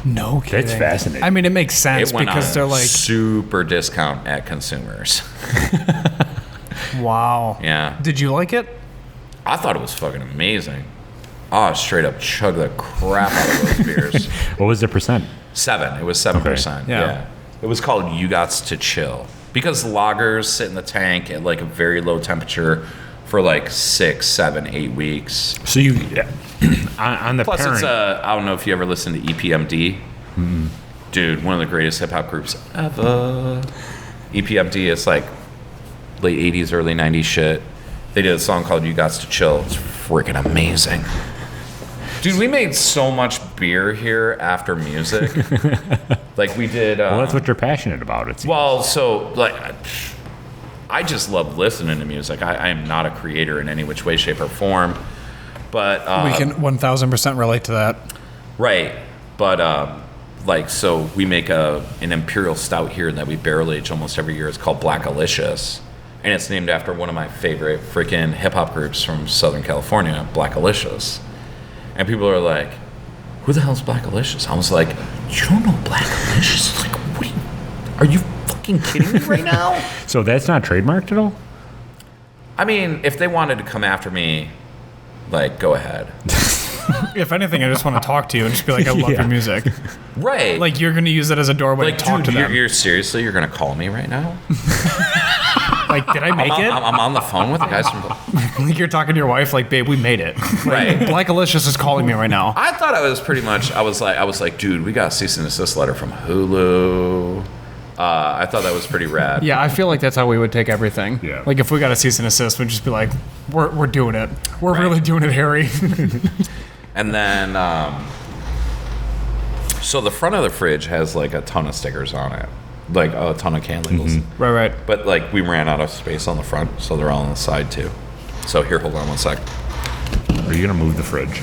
Speaker 6: No kidding.
Speaker 5: That's fascinating.
Speaker 6: I mean, it makes sense
Speaker 4: It went
Speaker 6: because
Speaker 4: on
Speaker 6: they're like,
Speaker 4: super discount at consumers.
Speaker 6: wow.
Speaker 4: Yeah.
Speaker 6: Did you like it?
Speaker 4: I thought it was fucking amazing. Oh, straight up chug the crap out of those beers.
Speaker 5: What was the percent?
Speaker 4: 7. It was 7%.
Speaker 6: Yeah.
Speaker 4: Yeah. It was called You Gots to Chill. Because lagers sit in the tank at like a very low temperature for like 6, 7, 8 weeks.
Speaker 5: So you, on the
Speaker 4: Plus,
Speaker 5: parent,
Speaker 4: it's I don't know if you ever listened to EPMD. Dude, one of the greatest hip hop groups ever. EPMD is like late 80s, early 90s shit. They did a song called You Gots to Chill. It's freaking amazing. Dude, we made so much beer here after music. Like we did.
Speaker 5: well, that's what you're passionate about. It's
Speaker 4: Well, so like, I just love listening to music. I am not a creator in any which way, shape, or form. But
Speaker 6: We can 1000% relate to that.
Speaker 4: right. But like, so we make an imperial stout here that we barrel age almost every year. It's called Blackalicious, and it's named after one of my favorite freaking hip hop groups from Southern California, Blackalicious. And people are like, "Who the hell's Blackalicious?" I was like, "You don't know Blackalicious? Like, what? Are you fucking kidding me right now?"
Speaker 5: so that's not trademarked at all.
Speaker 4: I mean, if they wanted to come after me, like, go ahead.
Speaker 6: If anything, I just want to talk to you and just be like, I love
Speaker 5: Yeah.
Speaker 6: your music.
Speaker 4: Right.
Speaker 6: Like, you're going to use it as a doorway
Speaker 4: like,
Speaker 6: to talk
Speaker 4: dude,
Speaker 6: to them.
Speaker 4: you're seriously, you're going to call me right now?
Speaker 6: Like, did I make it?
Speaker 4: I'm on the phone with the guys from...
Speaker 6: Like, you're talking to your wife, like, babe, we made it.
Speaker 4: Right.
Speaker 6: Blackalicious is calling me right now.
Speaker 4: I thought I was pretty much, I was like, dude, we got a cease and desist letter from Hulu. I thought that was pretty rad.
Speaker 6: Yeah, I feel like that's how we would take everything.
Speaker 5: Yeah.
Speaker 6: Like, if we got a cease and assist, we'd just be like, we're doing it. We're
Speaker 4: Right.
Speaker 6: really doing it, Harry.
Speaker 4: And then, so the front of the fridge has like a ton of stickers on it. Like a ton of can labels.
Speaker 6: right.
Speaker 4: But like we ran out of space on the front, so they're all on the side too. So here, hold on one sec.
Speaker 5: Are you gonna move the fridge?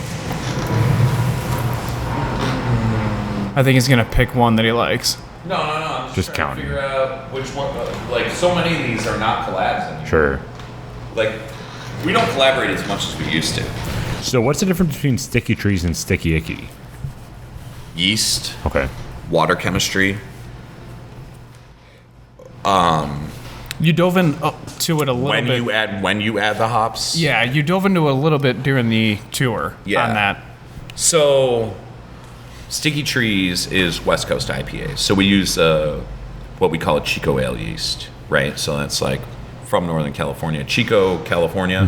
Speaker 6: I think he's going to pick one that he likes.
Speaker 4: No. I'm
Speaker 5: Just trying to counting.
Speaker 4: figure out which one. Like so many of these are not collabs anymore.
Speaker 5: Sure.
Speaker 4: Like we don't collaborate as much as we used to.
Speaker 5: So what's the difference between Sticky Trees and Sticky Icky?
Speaker 4: Yeast,
Speaker 5: Okay.
Speaker 4: water chemistry.
Speaker 6: You dove in to it a little
Speaker 4: When
Speaker 6: bit.
Speaker 4: you add the hops.
Speaker 6: Yeah, you dove into a little bit during the tour
Speaker 4: Yeah.
Speaker 6: on that.
Speaker 4: So, Sticky Trees is West Coast IPA. So we use what we call a Chico ale yeast, right? So that's like from Northern California, Chico, California.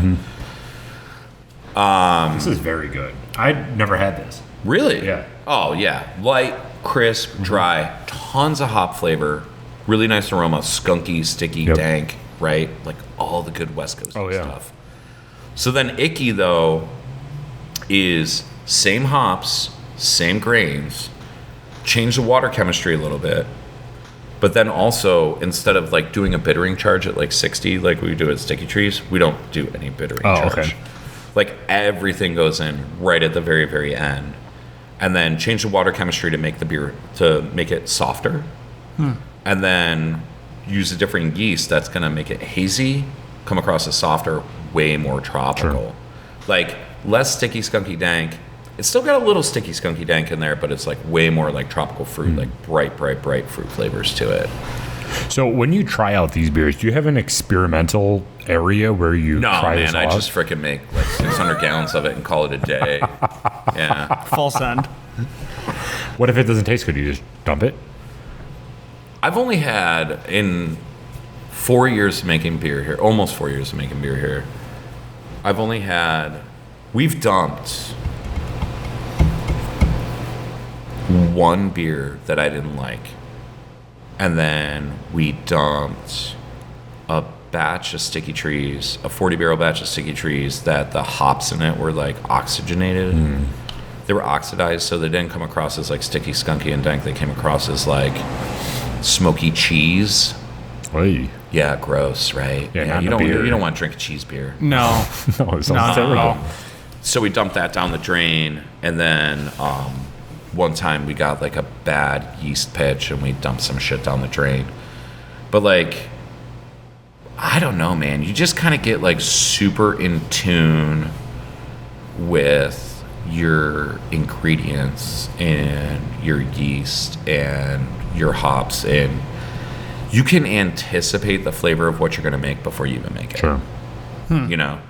Speaker 5: This is very good. I'd never had this.
Speaker 4: Really?
Speaker 5: Yeah.
Speaker 4: Oh yeah, light, crisp, dry, tons of hop flavor, really nice aroma, skunky, sticky,
Speaker 5: Yep.
Speaker 4: dank, right? Like all the good West Coast
Speaker 5: Oh, yeah.
Speaker 4: stuff. So then Icky, though, is same hops, same grains, change the water chemistry a little bit, but then also, instead of like doing a bittering charge at like 60, like we do at Sticky Trees, we don't do any bittering charge.
Speaker 5: Okay.
Speaker 4: Like everything goes in right at the very, very end. And then change the water chemistry to make the beer, to make it softer. And then use a different yeast that's going to make it hazy, come across as softer, way more tropical.
Speaker 5: Sure.
Speaker 4: Like less sticky, skunky, dank. It's still got a little sticky, skunky, dank in there, but it's like way more like tropical fruit, like bright fruit flavors to it.
Speaker 5: So when you try out these beers, do you have an experimental area where you
Speaker 4: No,
Speaker 5: try
Speaker 4: man,
Speaker 5: this
Speaker 4: I
Speaker 5: out?
Speaker 4: just freaking make like 600 gallons of it and call it a day. Yeah.
Speaker 1: Full send.
Speaker 5: What if it doesn't taste good? You just dump it?
Speaker 4: I've only had, in 4 years of making beer here, almost 4 years of making beer here, we've dumped one beer that I didn't like. And then we dumped a batch of Sticky Trees, a 40 barrel batch of Sticky Trees that the hops in it were like oxygenated. They were oxidized, so they didn't come across as like sticky, skunky, and dank. They came across as like smoky cheese.
Speaker 5: Oy.
Speaker 4: Yeah, gross, right?
Speaker 5: Yeah, not
Speaker 4: you
Speaker 5: in a
Speaker 4: don't
Speaker 5: beer.
Speaker 4: you don't want to drink a cheese beer.
Speaker 1: No.
Speaker 5: No, it sounds
Speaker 1: Not at
Speaker 5: terrible.
Speaker 1: all.
Speaker 4: So we dumped that down the drain, and then one time we got like a bad yeast pitch, and we dumped some shit down the drain. But like, I don't know, man. You just kind of get like super in tune with your ingredients and your yeast and your hops, and you can anticipate the flavor of what you're going to make before you even make it.
Speaker 5: Sure.
Speaker 4: You know?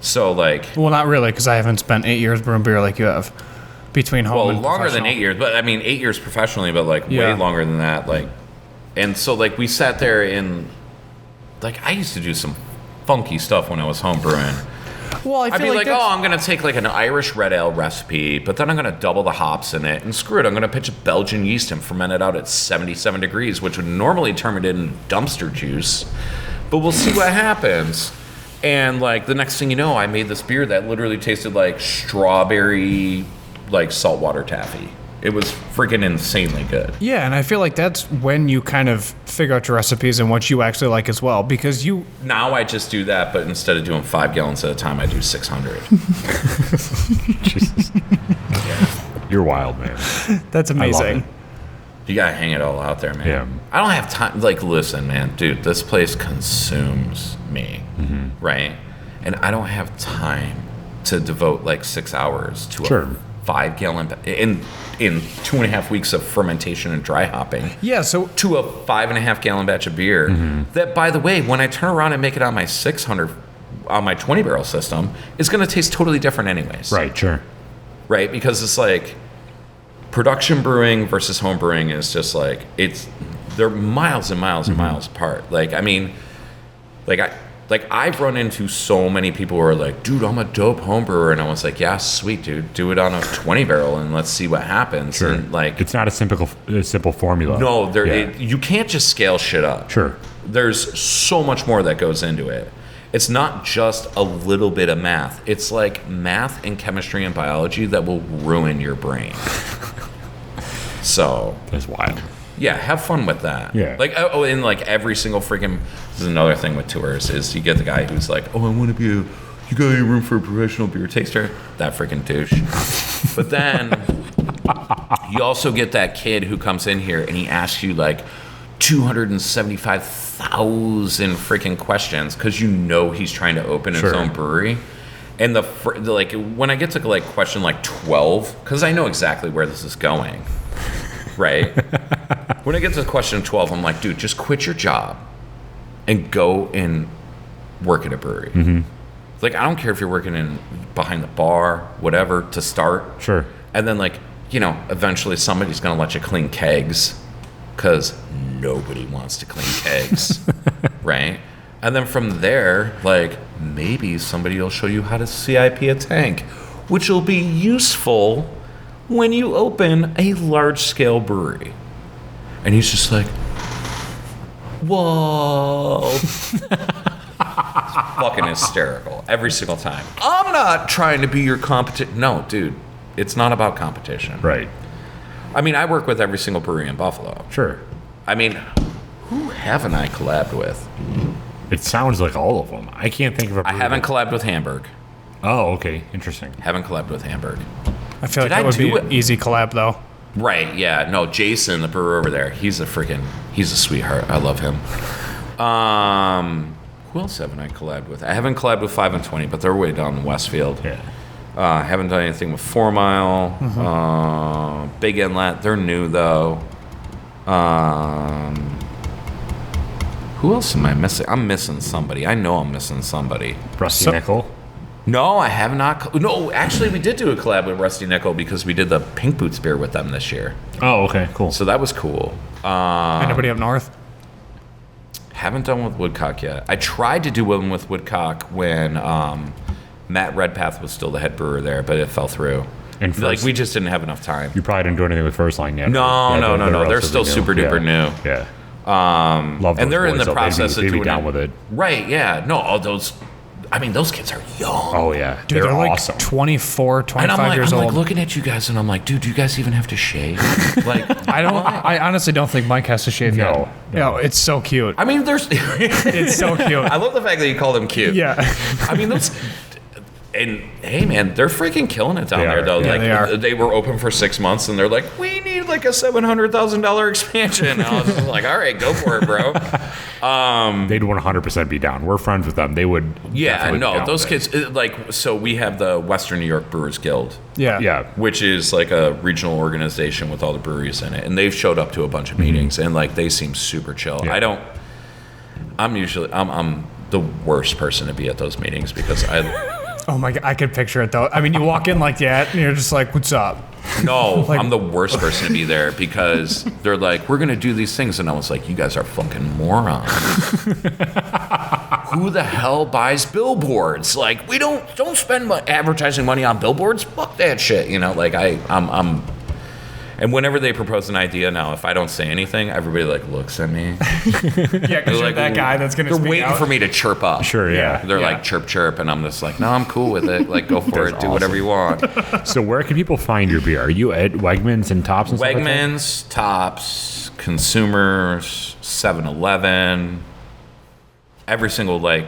Speaker 4: So like,
Speaker 1: Well, not really, because I haven't spent 8 years brewing beer like you have. Between home
Speaker 4: well,
Speaker 1: and
Speaker 4: longer than
Speaker 1: professional.
Speaker 4: 8 years, but I mean 8 years professionally, but like way
Speaker 1: Yeah.
Speaker 4: longer than that. Like, and so like we sat there and like I used to do some funky stuff when I was home brewing.
Speaker 1: Well, I
Speaker 4: I'd
Speaker 1: feel
Speaker 4: be
Speaker 1: like
Speaker 4: like, oh, I'm gonna take like an Irish red ale recipe, but then I'm gonna double the hops in it, and screw it, I'm gonna pitch a Belgian yeast and ferment it out at 77 degrees, which would normally turn it into dumpster juice. But we'll see what happens. And like the next thing you know, I made this beer that literally tasted like strawberry, like saltwater taffy. It was freaking insanely good.
Speaker 1: Yeah, and I feel like that's when you kind of figure out your recipes and what you actually like as well, because you
Speaker 4: Now I just do that, but instead of doing 5 gallons at a time, I do 600.
Speaker 5: Jesus. You're wild, man.
Speaker 1: that's
Speaker 5: love
Speaker 1: amazing.
Speaker 5: it.
Speaker 4: You gotta hang it all out there, man.
Speaker 5: Yeah.
Speaker 4: I don't have time. Like, listen, man, dude, this place consumes me, right? And I don't have time to devote like 6 hours to
Speaker 5: Sure.
Speaker 4: a 5 gallon in 2.5 weeks of fermentation and dry hopping.
Speaker 1: Yeah, so
Speaker 4: To a 5.5 gallon batch of beer. That, by the way, when I turn around and make it on my 600, on my 20 barrel system, it's gonna taste totally different, anyways.
Speaker 5: Right, sure.
Speaker 4: Right? Because it's like production brewing versus home brewing is just like they're miles and miles and miles apart. Like, I mean, I've run into so many people who are like, dude, I'm a dope home brewer, and I was like, yeah, sweet, dude, do it on a 20 barrel and let's see what happens.
Speaker 5: Sure.
Speaker 4: And like,
Speaker 5: It's not a simple formula.
Speaker 4: no,
Speaker 5: Yeah.
Speaker 4: you can't just scale shit up.
Speaker 5: Sure.
Speaker 4: There's so much more that goes into it. It's not just a little bit of math. It's like math and chemistry and biology that will ruin your brain. So,
Speaker 5: That's wild.
Speaker 4: yeah, have fun with that.
Speaker 5: Yeah.
Speaker 4: Like, oh, and like every single freaking, this is another thing with tours, is you get the guy who's like, oh, I want to be you got any room for a professional beer taster? That freaking douche. But then you also get that kid who comes in here and he asks you like 275,000 freaking questions because you know he's trying to open his
Speaker 5: Sure.
Speaker 4: own brewery. And like when I get to like question like 12, because I know exactly where this is going, right? When I get to question 12, I'm like, dude, just quit your job and go and work at a brewery. Like, I don't care if you're working in behind the bar, whatever, to start.
Speaker 5: Sure.
Speaker 4: And then, like, you know, eventually somebody's going to let you clean kegs because nobody wants to clean kegs, right? And then from there, like, maybe somebody will show you how to CIP a tank, which will be useful when you open a large-scale brewery. And he's just like, whoa. Fucking hysterical every single time. I'm not trying to be your competition. No, dude, it's not about competition.
Speaker 5: Right.
Speaker 4: I mean, I work with every single brewery in Buffalo.
Speaker 5: Sure.
Speaker 4: I mean, who haven't I collabed with?
Speaker 5: It sounds like all of them. I can't think of a
Speaker 4: I
Speaker 5: brewery
Speaker 4: haven't
Speaker 5: that-
Speaker 4: collabed with Hamburg.
Speaker 5: Oh, okay. Interesting.
Speaker 4: Haven't collabed with Hamburg.
Speaker 6: I feel like
Speaker 4: Did I
Speaker 6: that would be
Speaker 4: do
Speaker 6: an
Speaker 4: it?
Speaker 6: easy collab though.
Speaker 4: Right, yeah. No, Jason, the brewer over there, he's a sweetheart. I love him. Who else haven't I collabed with? I haven't collabed with 5 and 20, but they're way down in Westfield.
Speaker 5: Yeah.
Speaker 4: Haven't done anything with 4 Mile. Big Inlet, they're new though. Who else am I missing? I'm missing somebody. I know I'm missing somebody.
Speaker 5: Rusty Nickel.
Speaker 4: No, I have not. No, actually, we did do a collab with Rusty Nickel because we did the Pink Boots beer with them this year.
Speaker 5: Oh, okay. Cool.
Speaker 4: So that was cool.
Speaker 6: Anybody up north?
Speaker 4: Haven't done with Woodcock yet. I tried to do one with Woodcock when Matt Redpath was still the head brewer there, but it fell through.
Speaker 5: And
Speaker 4: Like,
Speaker 5: first,
Speaker 4: we just didn't have enough time.
Speaker 5: you probably didn't do anything with First Line yet.
Speaker 4: No,
Speaker 5: right?
Speaker 4: no. They're
Speaker 5: relatively
Speaker 4: still super duper new.
Speaker 5: Yeah. Love
Speaker 4: And
Speaker 5: those
Speaker 4: they're in
Speaker 5: boys,
Speaker 4: the
Speaker 5: though.
Speaker 4: process
Speaker 5: they'd
Speaker 4: of
Speaker 5: be
Speaker 4: doing
Speaker 5: down
Speaker 4: it.
Speaker 5: with it.
Speaker 4: Right, yeah. No, all those... I mean, those kids are young.
Speaker 5: Oh, yeah.
Speaker 6: Dude, they're like
Speaker 5: awesome.
Speaker 6: 24,
Speaker 4: And
Speaker 6: 25
Speaker 4: I'm
Speaker 6: years
Speaker 4: like
Speaker 6: old.
Speaker 4: looking at you guys, and I'm like, dude, do you guys even have to shave? Like,
Speaker 6: I honestly don't think Mike has to shave
Speaker 5: No,
Speaker 6: yet. No, it's so cute.
Speaker 4: I mean, there's...
Speaker 6: It's so cute.
Speaker 4: I love the fact that you call them cute.
Speaker 6: Yeah.
Speaker 4: I mean, those... And hey, man, they're freaking killing it down
Speaker 5: They
Speaker 4: there,
Speaker 5: are.
Speaker 4: though.
Speaker 5: Yeah,
Speaker 4: like,
Speaker 6: they are.
Speaker 4: They were open for 6 months, and they're like, we need like a $700,000 expansion. And I was just like, all right, go for it, bro.
Speaker 5: They'd 100% be down. We're friends with them. They would.
Speaker 4: Yeah,
Speaker 5: definitely be
Speaker 4: no,
Speaker 5: down
Speaker 4: those
Speaker 5: with it.
Speaker 4: kids, like, so we have the Western New York Brewers Guild,
Speaker 6: Yeah.
Speaker 5: Yeah.
Speaker 4: which is like a regional organization with all the breweries in it. And they've showed up to a bunch of meetings, and like, they seem super chill.
Speaker 5: Yeah.
Speaker 4: I'm the worst person to be at those meetings because
Speaker 6: Oh my god, I could picture it though. I mean, you walk in like that, and you're just like, "What's up?"
Speaker 4: No, I'm the worst person to be there because they're like, we're going to do these things. And I was like, you guys are fucking morons. Who the hell buys billboards? Like, we don't spend advertising money on billboards. Fuck that shit. You know, like I'm and whenever they propose an idea now, if I don't say anything, everybody like looks at me.
Speaker 6: Yeah, because you're
Speaker 4: like,
Speaker 6: that guy that's gonna.
Speaker 4: They're
Speaker 6: speak
Speaker 4: waiting
Speaker 6: out.
Speaker 4: for me to chirp up.
Speaker 5: Sure, yeah.
Speaker 4: They're
Speaker 6: Yeah.
Speaker 4: like chirp chirp, and I'm just like, no, I'm cool with it. Like, go for it.
Speaker 5: That's
Speaker 4: Do whatever you want.
Speaker 5: So where can people find your beer? Are you at Wegmans and Tops and stuff like that?
Speaker 4: Wegmans, Tops, Consumers, 7-Eleven, every single like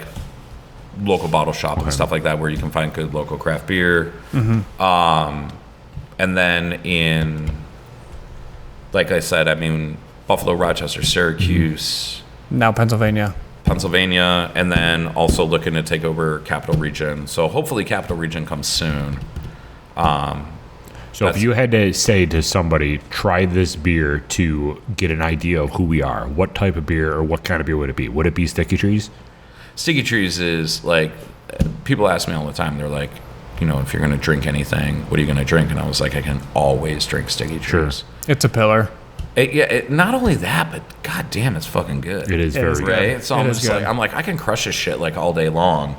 Speaker 4: local bottle shop and stuff like that where you can find good local craft beer. And then in, like I said, I mean, Buffalo, Rochester, Syracuse,
Speaker 6: Now Pennsylvania.
Speaker 4: Pennsylvania, and then also looking to take over Capital Region. So hopefully Capital Region comes soon.
Speaker 5: So if you had to say to somebody, try this beer to get an idea of who we are, what type of beer or what kind of beer would it be? Would it be Sticky Trees?
Speaker 4: Sticky Trees is like, people ask me all the time, they're like, you know, if you're going to drink anything, what are you going to drink? And I was like, I can always drink Sticky Trees.
Speaker 6: It's a pillar.
Speaker 4: Not only that, but god damn, it's fucking good.
Speaker 5: It is very
Speaker 6: is
Speaker 5: good.
Speaker 4: Right? It's almost
Speaker 6: good.
Speaker 4: like, I'm like, I can crush this shit like all day long.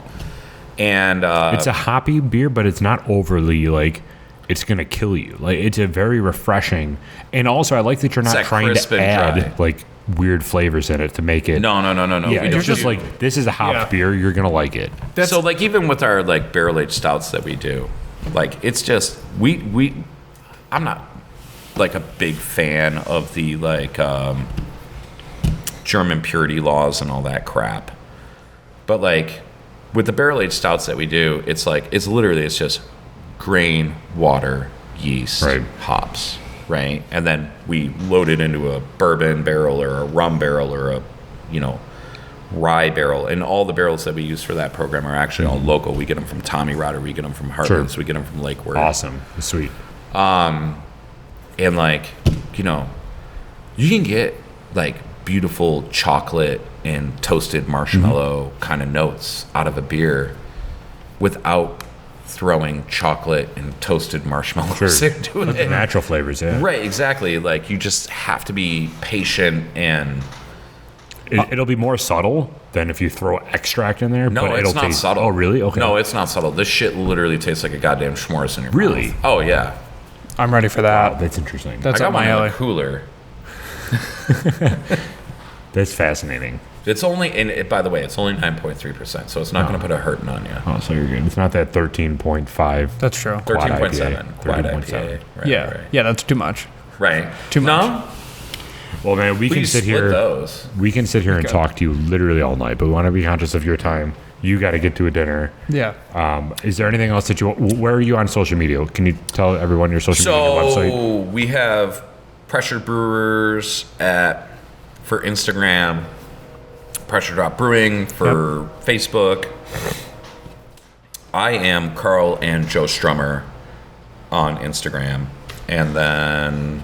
Speaker 4: And
Speaker 5: It's a hoppy beer, but it's not overly like it's gonna kill you. Like it's a very refreshing, and also I like that you're not
Speaker 4: that
Speaker 5: trying
Speaker 4: crisp
Speaker 5: to
Speaker 4: and
Speaker 5: add
Speaker 4: dry.
Speaker 5: like weird flavors in it to make it.
Speaker 4: no.
Speaker 5: Yeah,
Speaker 4: we don't
Speaker 5: it's just
Speaker 4: do-
Speaker 5: like this is a hopped
Speaker 6: Yeah.
Speaker 5: beer. You're gonna like it.
Speaker 4: so like even with our like barrel aged stouts that we do, like it's just I'm not like a big fan of the like German purity laws and all that crap, but like with the barrel aged stouts that we do, it's just grain, water, yeast,
Speaker 5: Right.
Speaker 4: hops, right, and then we load it into a bourbon barrel or a rum barrel or a rye barrel, and all the barrels that we use for that program are actually all local. We get them from Tommy Rotter, we get them from Heartlands, we get them from Lake Worth.
Speaker 5: Awesome, sweet.
Speaker 4: And like, you can get like beautiful chocolate and toasted marshmallow kind of notes out of a beer without throwing chocolate and toasted marshmallows into it.
Speaker 5: Natural flavors, yeah.
Speaker 4: Right, exactly. Like you just have to be patient and
Speaker 5: It'll be more subtle than if you throw extract in there.
Speaker 4: no,
Speaker 5: but
Speaker 4: it's
Speaker 5: it'll
Speaker 4: not
Speaker 5: taste,
Speaker 4: subtle.
Speaker 5: Oh, really? Okay.
Speaker 4: No, it's not subtle. This shit literally tastes like a goddamn s'mores in your
Speaker 5: Really?
Speaker 4: mouth. Oh yeah.
Speaker 6: I'm ready for that.
Speaker 5: Wow, that's interesting.
Speaker 6: That's
Speaker 4: I
Speaker 6: up
Speaker 4: got
Speaker 6: my
Speaker 4: one in
Speaker 6: alley.
Speaker 4: the cooler.
Speaker 5: That's fascinating.
Speaker 4: It's only, by the way, it's only 9.3%, so it's not going to put a hurting on you.
Speaker 5: Oh, so you're good. It's not that 13.5.
Speaker 6: That's true.
Speaker 5: Quad
Speaker 4: 13.7. Quad
Speaker 5: 13.7.
Speaker 4: IPA. Right,
Speaker 6: Yeah.
Speaker 4: Right.
Speaker 6: Yeah, that's too much.
Speaker 4: Right.
Speaker 6: Too much.
Speaker 4: No?
Speaker 5: Well, man, we can
Speaker 4: Please
Speaker 5: sit
Speaker 4: split
Speaker 5: here.
Speaker 4: those.
Speaker 5: We can sit here and
Speaker 6: Okay.
Speaker 5: talk to you literally all night, but we want to be conscious of your time. You got to get to a dinner.
Speaker 6: Yeah.
Speaker 5: Is there anything else that you? Where are you on social media? Can you tell everyone your social media website?
Speaker 4: So we have Pressure Brewers for Instagram, Pressure Drop Brewing for Facebook. I am Carl and Joe Strummer on Instagram, and then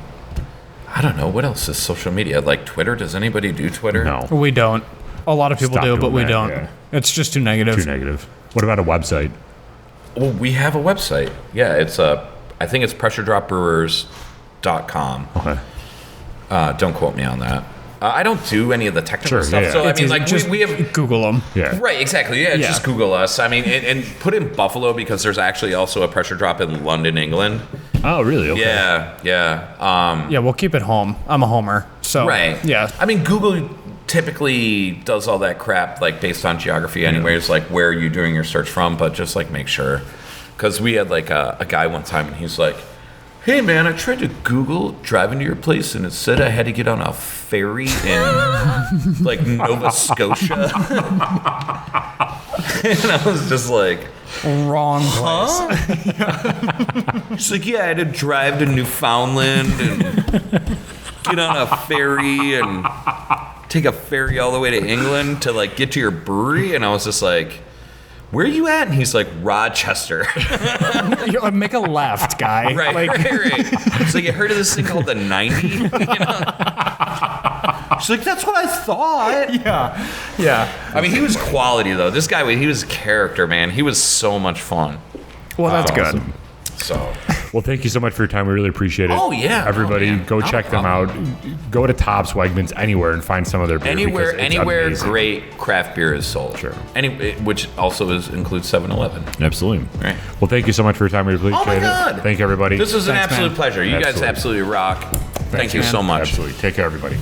Speaker 4: I don't know what else is social media, like Twitter. Does anybody do Twitter?
Speaker 5: No,
Speaker 6: We don't. A lot of people
Speaker 5: Stop
Speaker 6: do, but
Speaker 5: doing
Speaker 6: we
Speaker 5: that,
Speaker 6: don't.
Speaker 5: yeah.
Speaker 6: It's just too negative.
Speaker 5: too negative. What about a website?
Speaker 4: Well, we have a website. Yeah, it's I think it's pressuredropbrewers.com.
Speaker 5: Okay.
Speaker 4: Don't quote me on that. I don't do any of the technical
Speaker 5: Sure,
Speaker 4: stuff.
Speaker 5: yeah,
Speaker 4: So
Speaker 5: yeah.
Speaker 4: I mean, like
Speaker 6: just
Speaker 4: we have.
Speaker 6: Google them.
Speaker 5: Yeah.
Speaker 4: Right, exactly. Yeah,
Speaker 6: Yeah.
Speaker 4: just Google us. I mean, and put in Buffalo because there's actually also a Pressure Drop in London, England.
Speaker 5: Oh, really? Okay.
Speaker 4: Yeah.
Speaker 6: Yeah, we'll keep it home. I'm a homer. So,
Speaker 4: Right.
Speaker 6: Yeah.
Speaker 4: I mean, Google typically does all that crap like based on geography, anyways, like where are you doing your search from, but just like make sure. Because we had like a guy one time and he's like, hey man, I tried to Google driving to your place and it said I had to get on a ferry in like Nova Scotia. And I was just like,
Speaker 6: Wrong place.
Speaker 4: she's like, yeah, I had to drive to Newfoundland and get on a ferry and take a ferry all the way to England to like get to your brewery. And I was just like, where are you at? And he's like, Rochester.
Speaker 6: You're like, make a left, guy.
Speaker 4: Right,
Speaker 6: Like,
Speaker 4: right. So you heard of this thing called the 90? You know? She's like, that's what I thought.
Speaker 6: yeah.
Speaker 4: I mean, he was quality though. This guy, he was a character, man. He was so much fun.
Speaker 6: Well, that's good.
Speaker 5: Awesome.
Speaker 4: So,
Speaker 5: Well, thank you so much for your time. We really appreciate it.
Speaker 4: Oh, yeah.
Speaker 5: Everybody,
Speaker 4: Oh, man.
Speaker 5: go
Speaker 4: Not a
Speaker 5: check them out. Go to Tops, Wegmans, anywhere, and find some of their beer. because it's
Speaker 4: anywhere
Speaker 5: amazing.
Speaker 4: great craft beer is sold.
Speaker 5: Sure.
Speaker 4: Which also includes 7-Eleven.
Speaker 5: Absolutely.
Speaker 4: Right.
Speaker 5: Well, thank you so much for your time. We appreciate
Speaker 4: Oh my
Speaker 5: it.
Speaker 4: God.
Speaker 5: Thank you, everybody.
Speaker 4: This was an
Speaker 6: Thanks,
Speaker 4: absolute
Speaker 6: man.
Speaker 4: pleasure. You guys
Speaker 5: Absolutely.
Speaker 4: absolutely rock. Thank you
Speaker 6: man.
Speaker 4: so much.
Speaker 5: Absolutely. Take care, everybody.